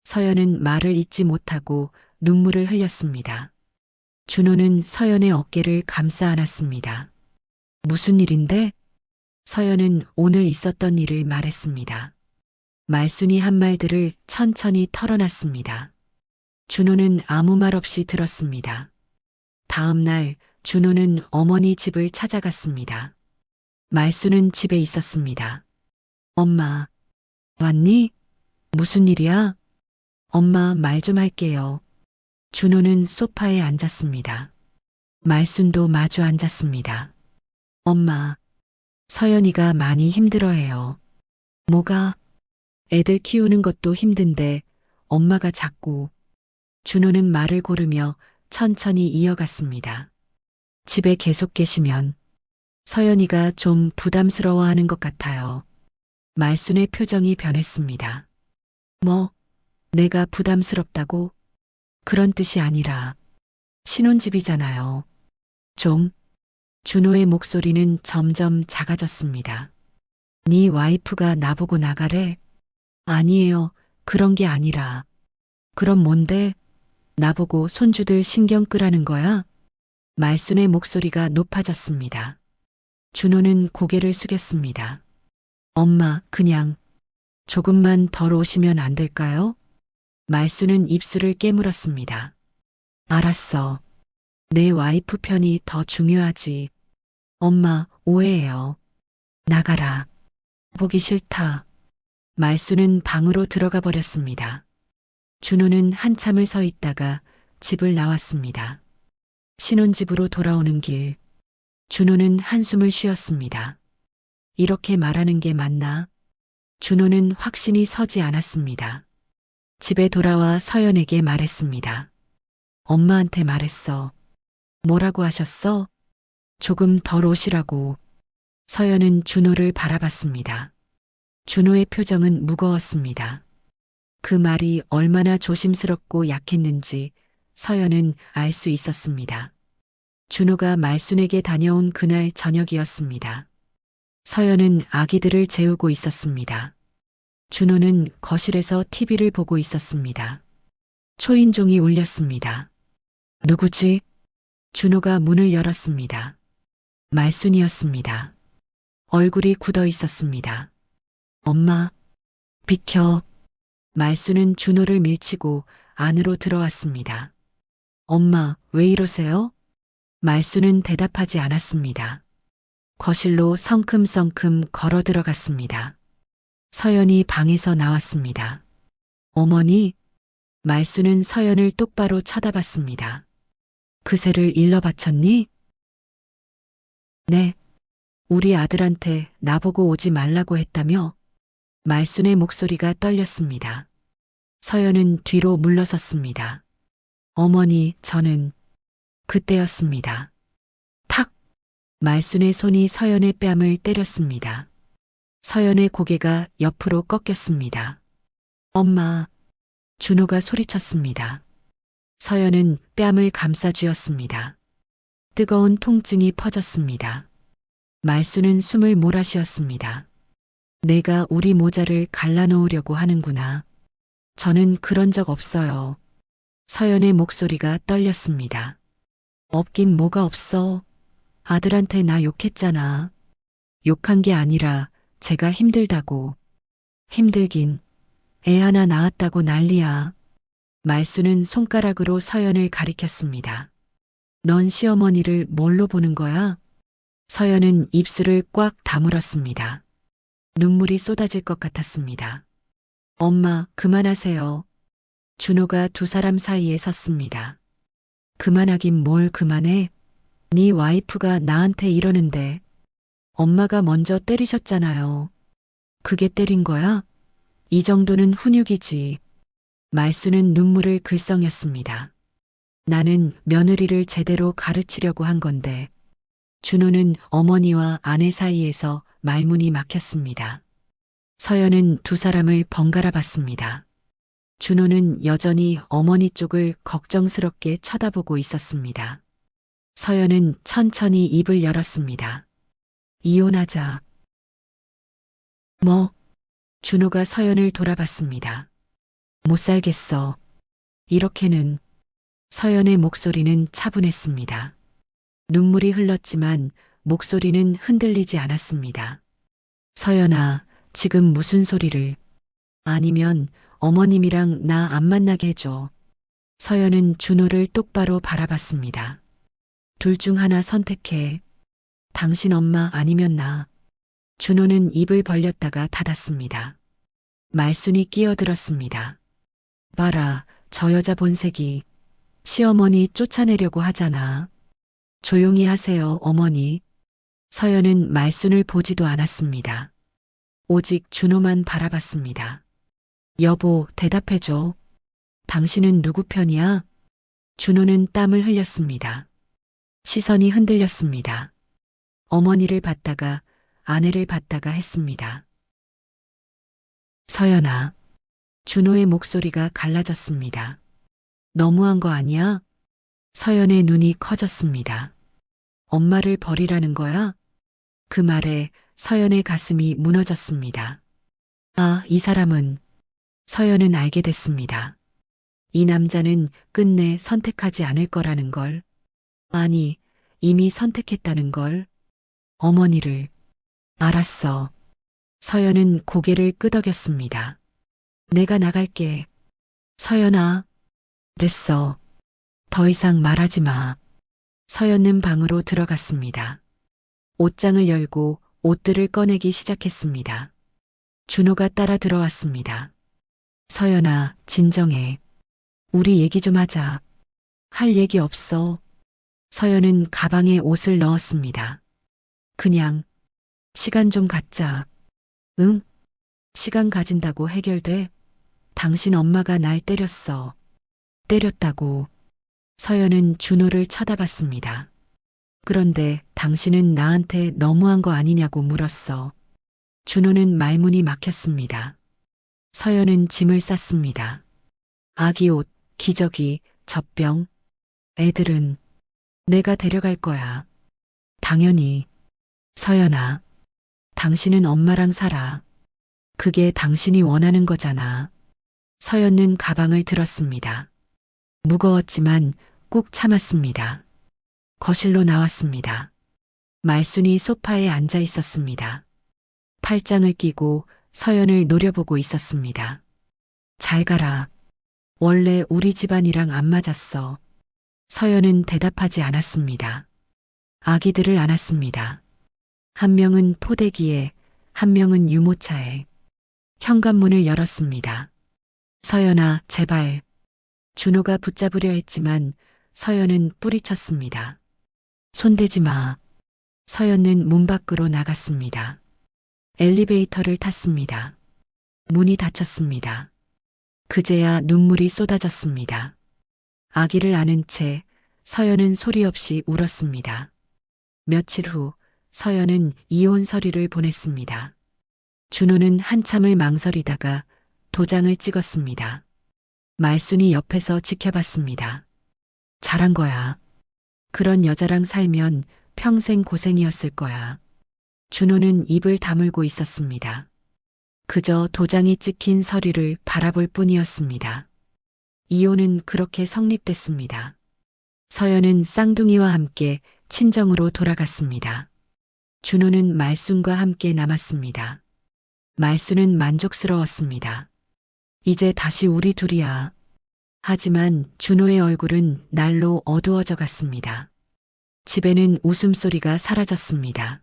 서연은 말을 잇지 못하고 눈물을 흘렸습니다. 준호는 서연의 어깨를 감싸 안았습니다. 무슨 일인데? 서연은 오늘 있었던 일을 말했습니다. 말순이 한 말들을 천천히 털어놨습니다. 준호는 아무 말 없이 들었습니다. 다음 날 준호는 어머니 집을 찾아갔습니다. 말순은 집에 있었습니다. 엄마, 왔니? 무슨 일이야? 엄마 말 좀 할게요. 준호는 소파에 앉았습니다. 말순도 마주 앉았습니다. 엄마, 서연이가 많이 힘들어해요. 뭐가? 애들 키우는 것도 힘든데 엄마가 자꾸. 준호는 말을 고르며 천천히 이어갔습니다. 집에 계속 계시면 서연이가 좀 부담스러워하는 것 같아요. 말순의 표정이 변했습니다. 뭐, 내가 부담스럽다고? 그런 뜻이 아니라 신혼집이잖아요. 좀. 준호의 목소리는 점점 작아졌습니다. 네 와이프가 나보고 나가래? 아니에요. 그런 게 아니라. 그럼 뭔데? 나보고 손주들 신경 끄라는 거야? 말순의 목소리가 높아졌습니다. 준호는 고개를 숙였습니다. 엄마, 그냥 조금만 덜 오시면 안 될까요? 말순은 입술을 깨물었습니다. 알았어. 내 와이프 편이 더 중요하지. 엄마, 오해해요. 나가라. 보기 싫다. 말순은 방으로 들어가 버렸습니다. 준호는 한참을 서 있다가 집을 나왔습니다. 신혼집으로 돌아오는 길, 준호는 한숨을 쉬었습니다. 이렇게 말하는 게 맞나? 준호는 확신이 서지 않았습니다. 집에 돌아와 서연에게 말했습니다. 엄마한테 말했어. 뭐라고 하셨어? 조금 덜 오시라고. 서연은 준호를 바라봤습니다. 준호의 표정은 무거웠습니다. 그 말이 얼마나 조심스럽고 약했는지 서연은 알 수 있었습니다. 준호가 말순에게 다녀온 그날 저녁이었습니다. 서연은 아기들을 재우고 있었습니다. 준호는 거실에서 TV를 보고 있었습니다. 초인종이 울렸습니다. 누구지? 준호가 문을 열었습니다. 말순이었습니다. 얼굴이 굳어 있었습니다. 엄마, 비켜. 말순은 준호를 밀치고 안으로 들어왔습니다. 엄마, 왜 이러세요? 말순은 대답하지 않았습니다. 거실로 성큼성큼 걸어 들어갔습니다. 서연이 방에서 나왔습니다. 어머니, 말순은 서연을 똑바로 쳐다봤습니다. 그새를 일러 바쳤니? 네. 우리 아들한테 나보고 오지 말라고 했다며? 말순의 목소리가 떨렸습니다. 서연은 뒤로 물러섰습니다. 어머니, 저는 그때였습니다. 탁! 말순의 손이 서연의 뺨을 때렸습니다. 서연의 고개가 옆으로 꺾였습니다. 엄마! 준호가 소리쳤습니다. 서연은 뺨을 감싸 쥐었습니다. 뜨거운 통증이 퍼졌습니다. 말순은 숨을 몰아쉬었습니다. 내가 우리 모자를 갈라놓으려고 하는구나. 저는 그런 적 없어요. 서연의 목소리가 떨렸습니다. 없긴 뭐가 없어. 아들한테 나 욕했잖아. 욕한 게 아니라 제가 힘들다고. 힘들긴. 애 하나 낳았다고 난리야. 말순은 손가락으로 서연을 가리켰습니다. 넌 시어머니를 뭘로 보는 거야? 서연은 입술을 꽉 다물었습니다. 눈물이 쏟아질 것 같았습니다. 엄마, 그만하세요. 준호가 두 사람 사이에 섰습니다. 그만하긴 뭘 그만해? 네 와이프가 나한테 이러는데. 엄마가 먼저 때리셨잖아요. 그게 때린 거야? 이 정도는 훈육이지. 말순은 눈물을 글썽였습니다. 나는 며느리를 제대로 가르치려고 한 건데. 준호는 어머니와 아내 사이에서 말문이 막혔습니다. 서연은 두 사람을 번갈아 봤습니다. 준호는 여전히 어머니 쪽을 걱정스럽게 쳐다보고 있었습니다. 서연은 천천히 입을 열었습니다. 이혼하자. 뭐? 준호가 서연을 돌아봤습니다. 못 살겠어. 이렇게는. 서연의 목소리는 차분했습니다. 눈물이 흘렀지만 목소리는 흔들리지 않았습니다. 서연아, 지금 무슨 소리를? 아니면 어머님이랑 나 안 만나게 해줘. 서연은 준호를 똑바로 바라봤습니다. 둘 중 하나 선택해. 당신 엄마 아니면 나. 준호는 입을 벌렸다가 닫았습니다. 말순이 끼어들었습니다. 봐라, 저 여자 본색이. 시어머니 쫓아내려고 하잖아. 조용히 하세요, 어머니. 서연은 말순을 보지도 않았습니다. 오직 준호만 바라봤습니다. 여보, 대답해줘. 당신은 누구 편이야? 준호는 땀을 흘렸습니다. 시선이 흔들렸습니다. 어머니를 봤다가 아내를 봤다가 했습니다. 서연아. 준호의 목소리가 갈라졌습니다. 너무한 거 아니야? 서연의 눈이 커졌습니다. 엄마를 버리라는 거야? 그 말에 서연의 가슴이 무너졌습니다. 아, 이 사람은. 서연은 알게 됐습니다. 이 남자는 끝내 선택하지 않을 거라는 걸. 아니, 이미 선택했다는 걸. 어머니를. 알았어. 서연은 고개를 끄덕였습니다. 내가 나갈게. 서연아. 됐어. 더 이상 말하지 마. 서연은 방으로 들어갔습니다. 옷장을 열고 옷들을 꺼내기 시작했습니다. 준호가 따라 들어왔습니다. 서연아, 진정해. 우리 얘기 좀 하자. 할 얘기 없어. 서연은 가방에 옷을 넣었습니다. 그냥 시간 좀 갖자. 응? 시간 가진다고 해결돼? 당신 엄마가 날 때렸어. 때렸다고. 서연은 준호를 쳐다봤습니다. 그런데 당신은 나한테 너무한 거 아니냐고 물었어. 준호는 말문이 막혔습니다. 서연은 짐을 쌌습니다. 아기 옷, 기저귀, 젖병. 애들은 내가 데려갈 거야. 당연히. 서연아, 당신은 엄마랑 살아. 그게 당신이 원하는 거잖아. 서연은 가방을 들었습니다. 무거웠지만 꾹 참았습니다. 거실로 나왔습니다. 말순이 소파에 앉아 있었습니다. 팔짱을 끼고 서연을 노려보고 있었습니다. 잘 가라. 원래 우리 집안이랑 안 맞았어. 서연은 대답하지 않았습니다. 아기들을 안았습니다. 한 명은 포대기에, 한 명은 유모차에. 현관문을 열었습니다. 서연아, 제발. 준호가 붙잡으려 했지만 서연은 뿌리쳤습니다. 손대지 마. 서연은 문 밖으로 나갔습니다. 엘리베이터를 탔습니다. 문이 닫혔습니다. 그제야 눈물이 쏟아졌습니다. 아기를 안은 채 서연은 소리 없이 울었습니다. 며칠 후 서연은 이혼 서류를 보냈습니다. 준호는 한참을 망설이다가 도장을 찍었습니다. 말순이 옆에서 지켜봤습니다. 잘한 거야. 그런 여자랑 살면 평생 고생이었을 거야. 준호는 입을 다물고 있었습니다. 그저 도장이 찍힌 서류를 바라볼 뿐이었습니다. 이혼은 그렇게 성립됐습니다. 서연은 쌍둥이와 함께 친정으로 돌아갔습니다. 준호는 말순과 함께 남았습니다. 말순은 만족스러웠습니다. 이제 다시 우리 둘이야. 하지만 준호의 얼굴은 날로 어두워져 갔습니다. 집에는 웃음소리가 사라졌습니다.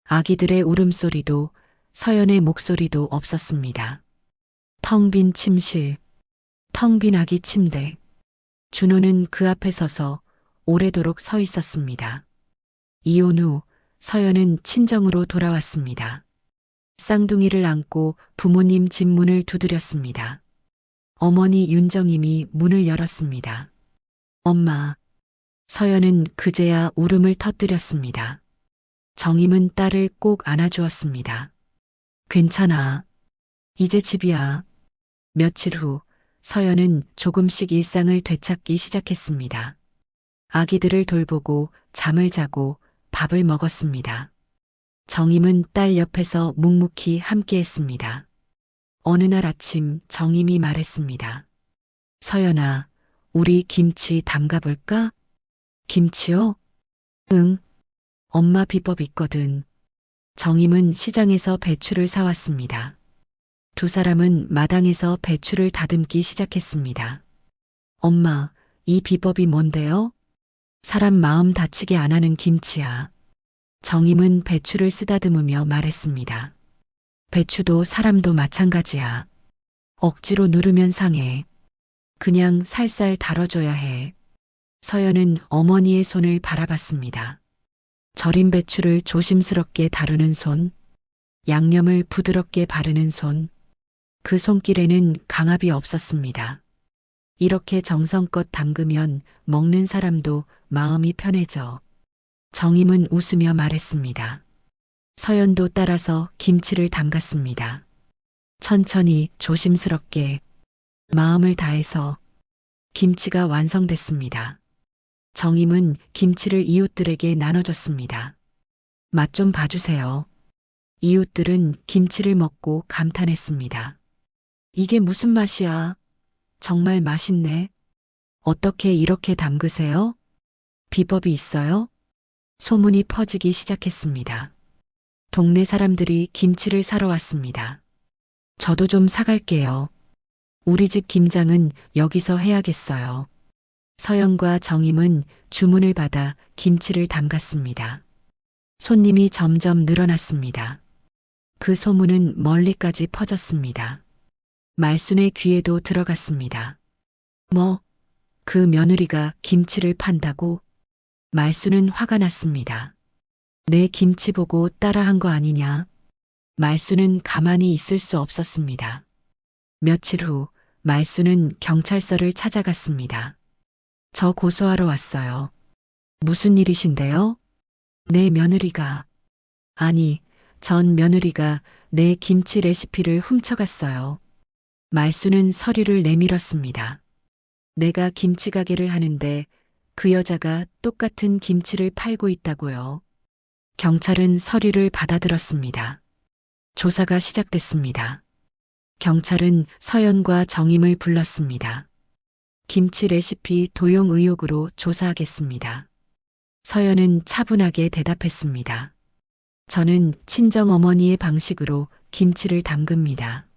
아기들의 울음소리도 서연의 목소리도 없었습니다. 텅 빈 침실, 텅 빈 아기 침대. 준호는 그 앞에 서서 오래도록 서 있었습니다. 이혼 후 서연은 친정으로 돌아왔습니다. 쌍둥이를 안고 부모님 집 문을 두드렸습니다. 어머니 윤정임이 문을 열었습니다. 엄마. 서연은 그제야 울음을 터뜨렸습니다. 정임은 딸을 꼭 안아주었습니다. 괜찮아. 이제 집이야. 며칠 후 서연은 조금씩 일상을 되찾기 시작했습니다. 아기들을 돌보고 잠을 자고 밥을 먹었습니다. 정임은 딸 옆에서 묵묵히 함께했습니다. 어느 날 아침 정임이 말했습니다. 서연아, 우리 김치 담가볼까? 김치요? 응. 엄마 비법 있거든. 정임은 시장에서 배추를 사왔습니다. 두 사람은 마당에서 배추를 다듬기 시작했습니다. 엄마, 이 비법이 뭔데요? 사람 마음 다치게 안 하는 김치야. 정임은 배추를 쓰다듬으며 말했습니다. 배추도 사람도 마찬가지야. 억지로 누르면 상해. 그냥 살살 다뤄줘야 해. 서연은 어머니의 손을 바라봤습니다. 절인 배추를 조심스럽게 다루는 손, 양념을 부드럽게 바르는 손, 그 손길에는 강압이 없었습니다. 이렇게 정성껏 담그면 먹는 사람도 마음이 편해져. 정임은 웃으며 말했습니다. 서연도 따라서 김치를 담갔습니다. 천천히 조심스럽게 마음을 다해서 김치가 완성됐습니다. 정임은 김치를 이웃들에게 나눠줬습니다. 맛 좀 봐주세요. 이웃들은 김치를 먹고 감탄했습니다. 이게 무슨 맛이야? 정말 맛있네. 어떻게 이렇게 담그세요? 비법이 있어요? 소문이 퍼지기 시작했습니다. 동네 사람들이 김치를 사러 왔습니다. 저도 좀 사갈게요. 우리 집 김장은 여기서 해야겠어요. 서연과 정임은 주문을 받아 김치를 담갔습니다. 손님이 점점 늘어났습니다. 그 소문은 멀리까지 퍼졌습니다. 말순의 귀에도 들어갔습니다. 뭐, 그 며느리가 김치를 판다고? 말순은 화가 났습니다. 내 김치 보고 따라한 거 아니냐? 말순은 가만히 있을 수 없었습니다. 며칠 후 말순은 경찰서를 찾아갔습니다. 저 고소하러 왔어요. 무슨 일이신데요? 내 며느리가, 아니, 전 며느리가 내 김치 레시피를 훔쳐갔어요. 말순은 서류를 내밀었습니다. 내가 김치 가게를 하는데 그 여자가 똑같은 김치를 팔고 있다고요. 경찰은 서류를 받아들었습니다. 조사가 시작됐습니다. 경찰은 서연과 정임을 불렀습니다. 김치 레시피 도용 의혹으로 조사하겠습니다. 서연은 차분하게 대답했습니다. 저는 친정어머니의 방식으로 김치를 담급니다.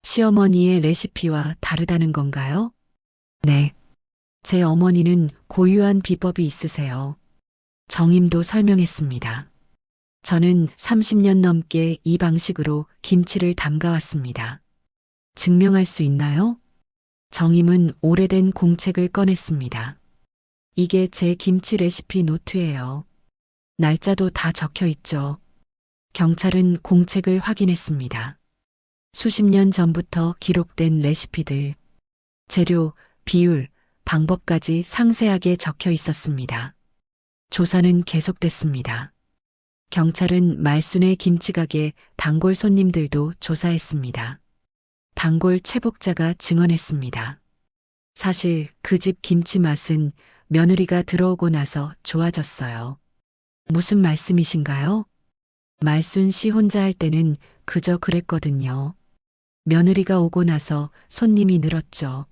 시어머니의 레시피와 다르다는 건가요? 네. 제 어머니는 고유한 비법이 있으세요. 정임도 설명했습니다. 저는 30년 넘게 이 방식으로 김치를 담가왔습니다. 증명할 수 있나요? 정임은 오래된 공책을 꺼냈습니다. 이게 제 김치 레시피 노트예요. 날짜도 다 적혀 있죠. 경찰은 공책을 확인했습니다. 수십 년 전부터 기록된 레시피들, 재료, 비율, 방법까지 상세하게 적혀 있었습니다. 조사는 계속됐습니다. 경찰은 말순의 김치가게 단골 손님들도 조사했습니다. 단골 최복자가 증언했습니다. 사실 그 집 김치 맛은 며느리가 들어오고 나서 좋아졌어요. 무슨 말씀이신가요? 말순 씨 혼자 할 때는 그저 그랬거든요. 며느리가 오고 나서 손님이 늘었죠.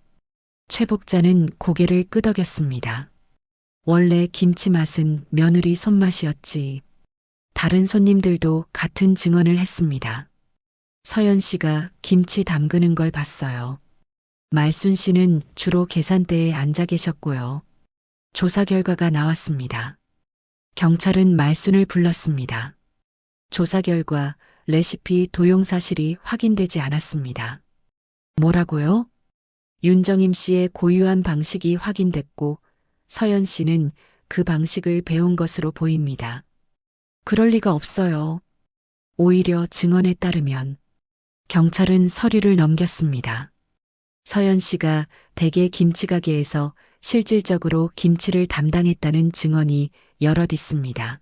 최복자는 고개를 끄덕였습니다. 원래 김치 맛은 며느리 손맛이었지. 다른 손님들도 같은 증언을 했습니다. 서연 씨가 김치 담그는 걸 봤어요. 말순 씨는 주로 계산대에 앉아 계셨고요. 조사 결과가 나왔습니다. 경찰은 말순을 불렀습니다. 조사 결과 레시피 도용 사실이 확인되지 않았습니다. 뭐라고요? 윤정임 씨의 고유한 방식이 확인됐고 서연 씨는 그 방식을 배운 것으로 보입니다. 그럴 리가 없어요. 오히려 증언에 따르면 경찰은 서류를 넘겼습니다. 서연 씨가 대개 김치가게에서 실질적으로 김치를 담당했다는 증언이 여럿 있습니다.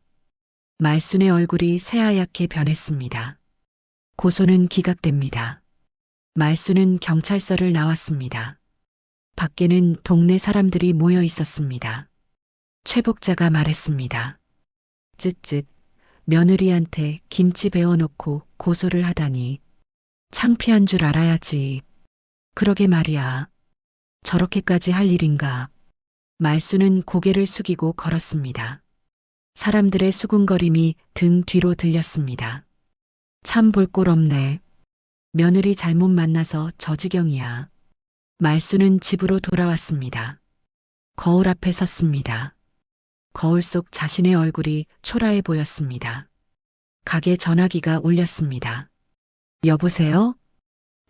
말순의 얼굴이 새하얗게 변했습니다. 고소는 기각됩니다. 말순은 경찰서를 나왔습니다. 밖에는 동네 사람들이 모여 있었습니다. 최복자가 말했습니다. 쯧쯧, 며느리한테 김치 배워놓고 고소를 하다니. 창피한 줄 알아야지. 그러게 말이야. 저렇게까지 할 일인가. 말순은 고개를 숙이고 걸었습니다. 사람들의 수군거림이 등 뒤로 들렸습니다. 참 볼 꼴 없네. 며느리 잘못 만나서 저 지경이야. 말수는 집으로 돌아왔습니다. 거울 앞에 섰습니다. 거울 속 자신의 얼굴이 초라해 보였습니다. 가게 전화기가 울렸습니다. 여보세요?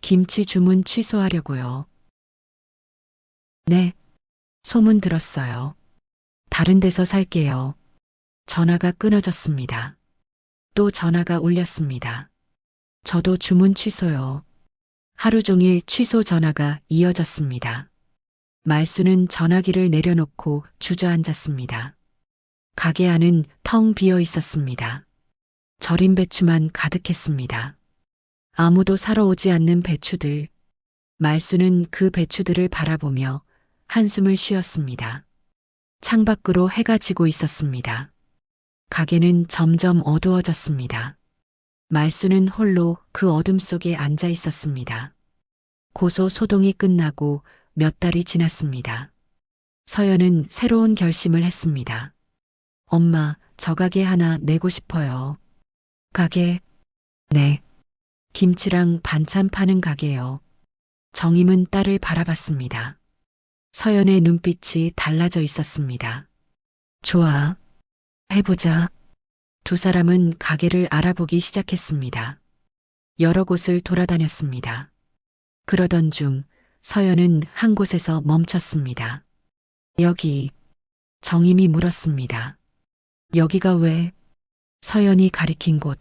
김치 주문 취소하려고요. 네. 소문 들었어요. 다른 데서 살게요. 전화가 끊어졌습니다. 또 전화가 울렸습니다. 저도 주문 취소요. 하루 종일 취소 전화가 이어졌습니다. 말수는 전화기를 내려놓고 주저앉았습니다. 가게 안은 텅 비어 있었습니다. 절인 배추만 가득했습니다. 아무도 사러 오지 않는 배추들. 말수는 그 배추들을 바라보며 한숨을 쉬었습니다. 창밖으로 해가 지고 있었습니다. 가게는 점점 어두워졌습니다. 말수는 홀로 그 어둠 속에 앉아 있었습니다. 고소 소동이 끝나고 몇 달이 지났습니다. 서연은 새로운 결심을 했습니다. 엄마, 저 가게 하나 내고 싶어요. 가게? 네. 김치랑 반찬 파는 가게요. 정임은 딸을 바라봤습니다. 서연의 눈빛이 달라져 있었습니다. 좋아. 해보자. 두 사람은 가게를 알아보기 시작했습니다. 여러 곳을 돌아다녔습니다. 그러던 중 서연은 한 곳에서 멈췄습니다. 여기. 정임이 물었습니다. 여기가 왜? 서연이 가리킨 곳.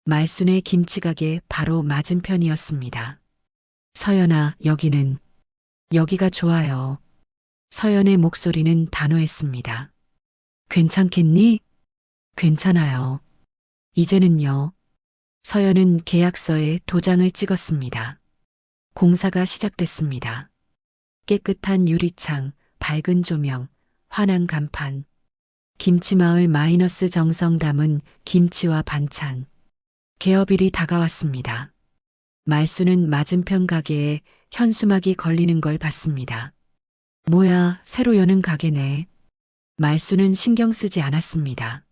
말순의 김치가게 바로 맞은편이었습니다. 서연아, 여기는. 여기가 좋아요. 서연의 목소리는 단호했습니다. 괜찮겠니? 괜찮아요. 이제는요. 서연은 계약서에 도장을 찍었습니다. 공사가 시작됐습니다. 깨끗한 유리창, 밝은 조명, 환한 간판. 김치마을 마이너스 정성 담은 김치와 반찬. 개업일이 다가왔습니다. 말수는 맞은편 가게에 현수막이 걸리는 걸 봤습니다. 뭐야, 새로 여는 가게네. 말수는 신경 쓰지 않았습니다.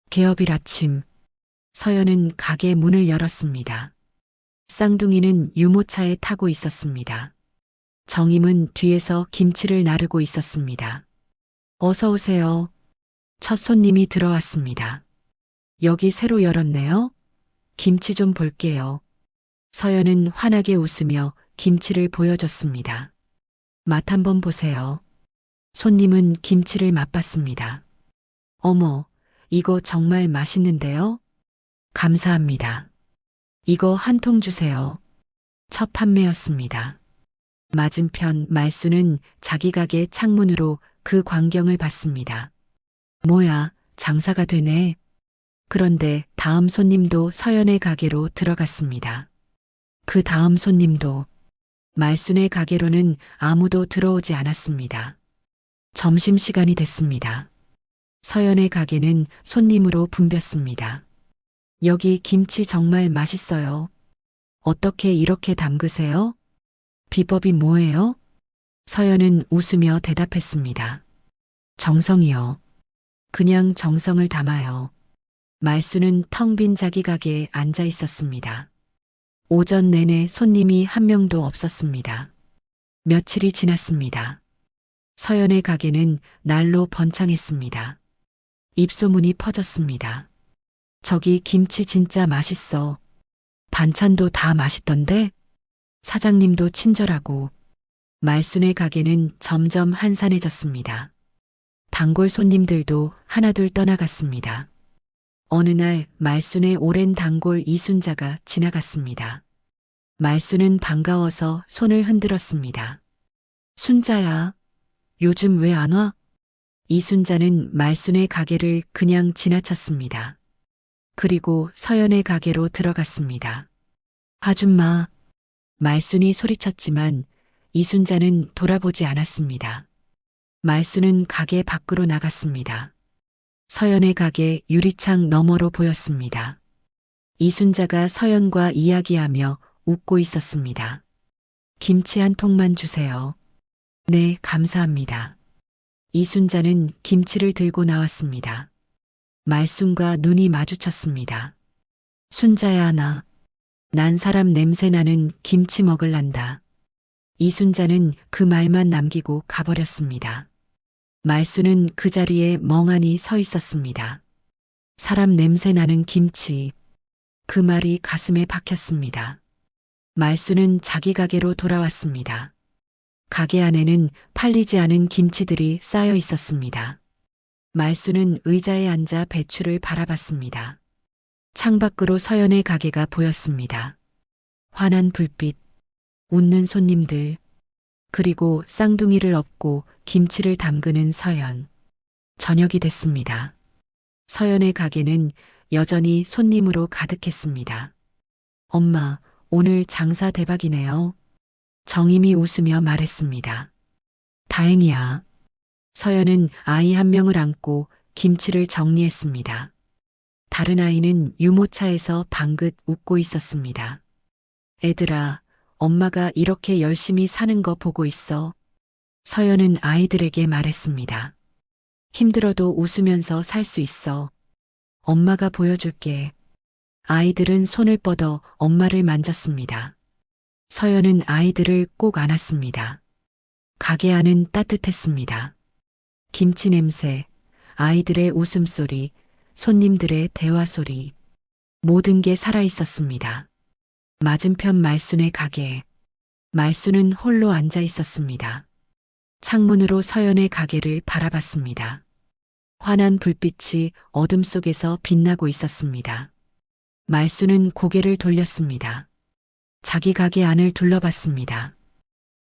개업일 아침, 서연은 가게 문을 열었습니다. 쌍둥이는 유모차에 타고 있었습니다. 정임은 뒤에서 김치를 나르고 있었습니다. 어서 오세요. 첫 손님이 들어왔습니다. 여기 새로 열었네요. 김치 좀 볼게요. 서연은 환하게 웃으며 김치를 보여줬습니다. 맛 한번 보세요. 손님은 김치를 맛봤습니다. 어머, 이거 정말 맛있는데요? 감사합니다. 이거 한 통 주세요. 첫 판매였습니다. 맞은편 말수는 자기 가게 창문으로 그 광경을 봤습니다. 뭐야, 장사가 되네. 그런데 다음 손님도 서연의 가게로 들어갔습니다. 그 다음 손님도. 말순의 가게로는 아무도 들어오지 않았습니다. 점심시간이 됐습니다. 서연의 가게는 손님으로 붐볐습니다. 여기 김치 정말 맛있어요. 어떻게 이렇게 담그세요? 비법이 뭐예요? 서연은 웃으며 대답했습니다. 정성이요. 그냥 정성을 담아요. 말수는 텅 빈 자기 가게에 앉아 있었습니다. 오전 내내 손님이 한 명도 없었습니다. 며칠이 지났습니다. 서연의 가게는 날로 번창했습니다. 입소문이 퍼졌습니다. 저기 김치 진짜 맛있어. 반찬도 다 맛있던데? 사장님도 친절하고. 말순의 가게는 점점 한산해졌습니다. 단골 손님들도 하나둘 떠나갔습니다. 어느 날 말순의 오랜 단골 이순자가 지나갔습니다. 말순은 반가워서 손을 흔들었습니다. 순자야, 요즘 왜 안 와? 이순자는 말순의 가게를 그냥 지나쳤습니다. 그리고 서연의 가게로 들어갔습니다. 아줌마, 말순이 소리쳤지만 이순자는 돌아보지 않았습니다. 말순은 가게 밖으로 나갔습니다. 서연의 가게 유리창 너머로 보였습니다. 이순자가 서연과 이야기하며 웃고 있었습니다. 김치 한 통만 주세요. 네, 감사합니다. 이순자는 김치를 들고 나왔습니다. 말순과 눈이 마주쳤습니다. 순자야 난 사람 냄새 나는 김치 먹을란다. 이순자는 그 말만 남기고 가버렸습니다. 말순은 그 자리에 멍하니 서 있었습니다. 사람 냄새 나는 김치. 그 말이 가슴에 박혔습니다. 말순은 자기 가게로 돌아왔습니다. 가게 안에는 팔리지 않은 김치들이 쌓여 있었습니다. 말순은 의자에 앉아 배추를 바라봤습니다. 창밖으로 서연의 가게가 보였습니다. 환한 불빛, 웃는 손님들, 그리고 쌍둥이를 업고 김치를 담그는 서연. 저녁이 됐습니다. 서연의 가게는 여전히 손님으로 가득했습니다. 엄마, 오늘 장사 대박이네요. 정임이 웃으며 말했습니다. 다행이야. 서연은 아이 한 명을 안고 김치를 정리했습니다. 다른 아이는 유모차에서 방긋 웃고 있었습니다. 애들아, 엄마가 이렇게 열심히 사는 거 보고 있어. 서연은 아이들에게 말했습니다. 힘들어도 웃으면서 살 수 있어. 엄마가 보여줄게. 아이들은 손을 뻗어 엄마를 만졌습니다. 서연은 아이들을 꼭 안았습니다. 가게 안은 따뜻했습니다. 김치 냄새, 아이들의 웃음소리, 손님들의 대화 소리, 모든 게 살아 있었습니다. 맞은편 말순의 가게. 말순은 홀로 앉아 있었습니다. 창문으로 서연의 가게를 바라봤습니다. 환한 불빛이 어둠 속에서 빛나고 있었습니다. 말순은 고개를 돌렸습니다. 자기 가게 안을 둘러봤습니다.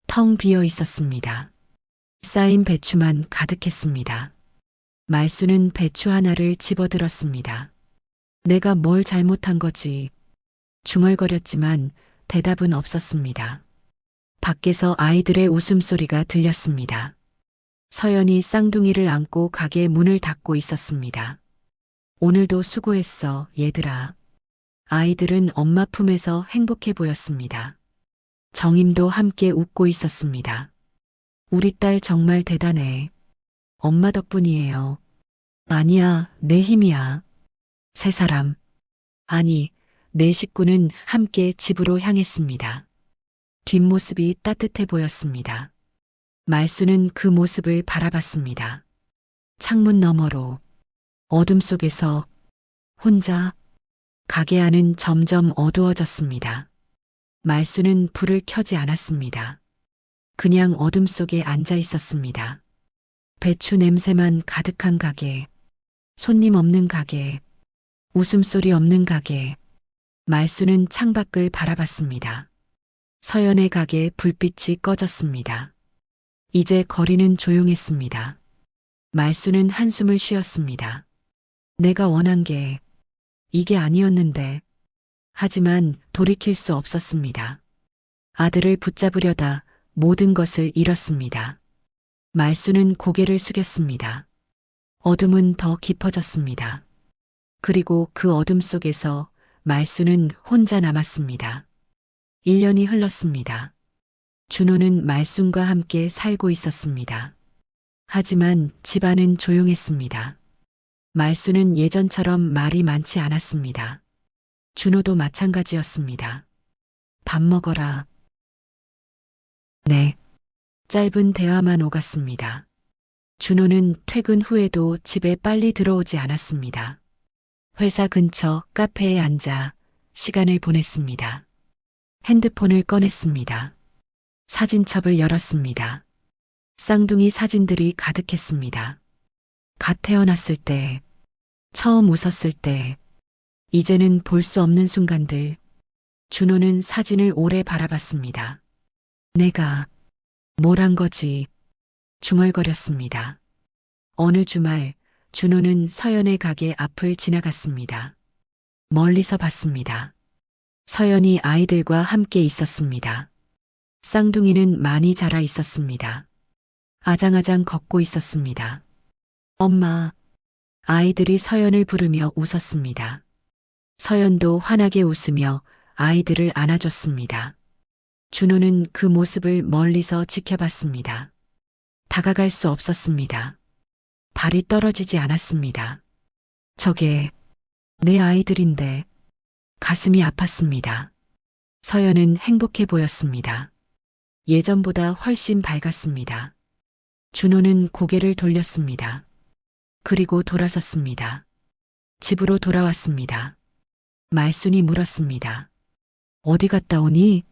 텅 비어 있었습니다. 쌓인 배추만 가득했습니다. 말순은 배추 하나를 집어들었습니다. 내가 뭘 잘못한 거지? 중얼거렸지만 대답은 없었습니다. 밖에서 아이들의 웃음소리가 들렸습니다. 서연이 쌍둥이를 안고 가게 문을 닫고 있었습니다. 오늘도 수고했어, 얘들아. 아이들은 엄마 품에서 행복해 보였습니다. 정임도 함께 웃고 있었습니다. 우리 딸 정말 대단해. 엄마 덕분이에요. 아니야, 내 힘이야. 세 사람. 아니, 네 식구는 함께 집으로 향했습니다. 뒷모습이 따뜻해 보였습니다. 말순은 그 모습을 바라봤습니다. 창문 너머로, 어둠 속에서 혼자. 가게 안은 점점 어두워졌습니다. 말순은 불을 켜지 않았습니다. 그냥 어둠 속에 앉아 있었습니다. 배추 냄새만 가득한 가게, 손님 없는 가게, 웃음소리 없는 가게. 말순은 창밖을 바라봤습니다. 서연의 가게 불빛이 꺼졌습니다. 이제 거리는 조용했습니다. 말순은 한숨을 쉬었습니다. 내가 원한 게 이게 아니었는데. 하지만 돌이킬 수 없었습니다. 아들을 붙잡으려다 모든 것을 잃었습니다. 말순은 고개를 숙였습니다. 어둠은 더 깊어졌습니다. 그리고 그 어둠 속에서 말순은 혼자 남았습니다. 1년이 흘렀습니다. 준호는 말순과 함께 살고 있었습니다. 하지만 집안은 조용했습니다. 말순은 예전처럼 말이 많지 않았습니다. 준호도 마찬가지였습니다. 밥 먹어라. 네. 짧은 대화만 오갔습니다. 준호는 퇴근 후에도 집에 빨리 들어오지 않았습니다. 회사 근처 카페에 앉아 시간을 보냈습니다. 핸드폰을 꺼냈습니다. 사진첩을 열었습니다. 쌍둥이 사진들이 가득했습니다. 갓 태어났을 때, 처음 웃었을 때, 이제는 볼 수 없는 순간들. 준호는 사진을 오래 바라봤습니다. 내가 뭘 한 거지? 중얼거렸습니다. 어느 주말 준호는 서연의 가게 앞을 지나갔습니다. 멀리서 봤습니다. 서연이 아이들과 함께 있었습니다. 쌍둥이는 많이 자라 있었습니다. 아장아장 걷고 있었습니다. 엄마. 아이들이 서연을 부르며 웃었습니다. 서연도 환하게 웃으며 아이들을 안아줬습니다. 준호는 그 모습을 멀리서 지켜봤습니다. 다가갈 수 없었습니다. 발이 떨어지지 않았습니다. 저게 내 아이들인데 가슴이 아팠습니다. 서연은 행복해 보였습니다. 예전보다 훨씬 밝았습니다. 준호는 고개를 돌렸습니다. 그리고 돌아섰습니다. 집으로 돌아왔습니다. 말순이 물었습니다. 어디 갔다 오니?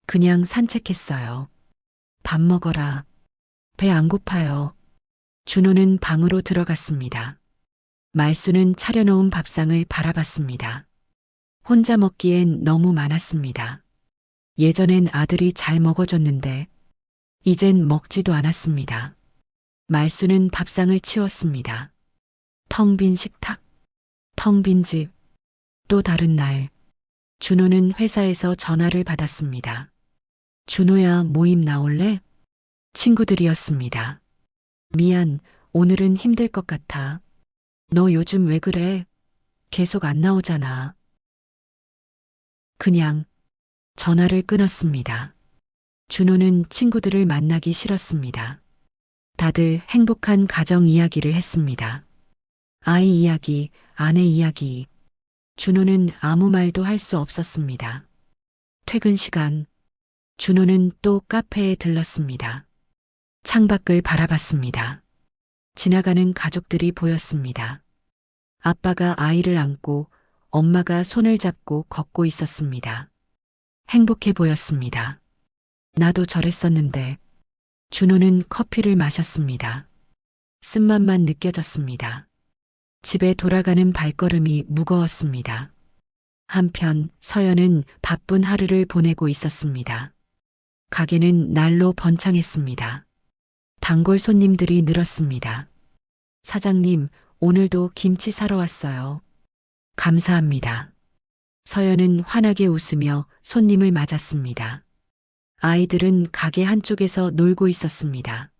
그냥 산책했어요. 밥 먹어라. 배 안 고파요. 준호는 방으로 들어갔습니다. 말순은 차려놓은 밥상을 바라봤습니다. 혼자 먹기엔 너무 많았습니다. 예전엔 아들이 잘 먹어줬는데 이젠 먹지도 않았습니다. 말순은 밥상을 치웠습니다. 텅 빈 식탁, 텅 빈 집, 또 다른 날, 준호는 회사에서 전화를 받았습니다. 준호야, 모임 나올래? 친구들이었습니다. 미안, 오늘은 힘들 것 같아. 너 요즘 왜 그래? 계속 안 나오잖아. 그냥 전화를 끊었습니다. 준호는 친구들을 만나기 싫었습니다. 다들 행복한 가정 이야기를 했습니다. 아이 이야기, 아내 이야기. 준호는 아무 말도 할 수 없었습니다. 퇴근 시간, 준호는 또 카페에 들렀습니다. 창밖을 바라봤습니다. 지나가는 가족들이 보였습니다. 아빠가 아이를 안고 엄마가 손을 잡고 걷고 있었습니다. 행복해 보였습니다. 나도 저랬었는데. 준호는 커피를 마셨습니다. 쓴맛만 느껴졌습니다. 집에 돌아가는 발걸음이 무거웠습니다. 한편 서연은 바쁜 하루를 보내고 있었습니다. 가게는 날로 번창했습니다. 단골 손님들이 늘었습니다. 사장님, 오늘도 김치 사러 왔어요. 감사합니다. 서연은 환하게 웃으며 손님을 맞았습니다. 아이들은 가게 한쪽에서 놀고 있었습니다.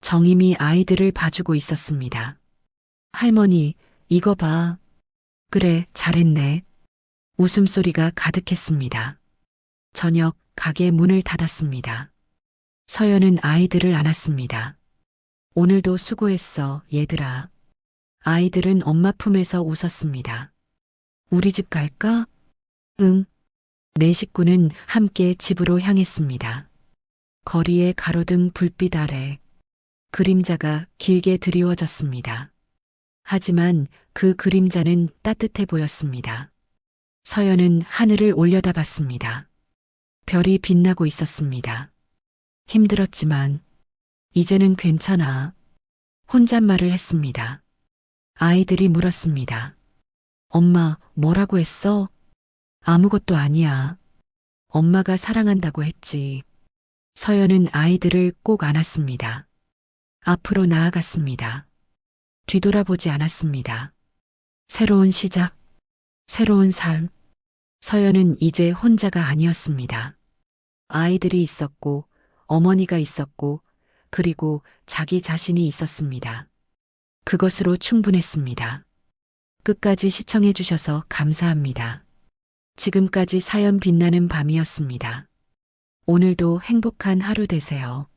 정임이 아이들을 봐주고 있었습니다. 할머니, 이거 봐. 그래, 잘했네. 웃음소리가 가득했습니다. 저녁 가게 문을 닫았습니다. 서연은 아이들을 안았습니다. 오늘도 수고했어, 얘들아. 아이들은 엄마 품에서 웃었습니다. 우리 집 갈까? 응. 네 식구는 함께 집으로 향했습니다. 거리의 가로등 불빛 아래 그림자가 길게 드리워졌습니다. 하지만 그 그림자는 따뜻해 보였습니다. 서연은 하늘을 올려다봤습니다. 별이 빛나고 있었습니다. 힘들었지만 이제는 괜찮아. 혼잣말을 했습니다. 아이들이 물었습니다. 엄마, 뭐라고 했어? 아무것도 아니야. 엄마가 사랑한다고 했지. 서연은 아이들을 꼭 안았습니다. 앞으로 나아갔습니다. 뒤돌아보지 않았습니다. 새로운 시작, 새로운 삶. 서연은 이제 혼자가 아니었습니다. 아이들이 있었고, 어머니가 있었고, 그리고 자기 자신이 있었습니다. 그것으로 충분했습니다. 끝까지 시청해 주셔서 감사합니다. 지금까지 사연 빛나는 밤이었습니다. 오늘도 행복한 하루 되세요.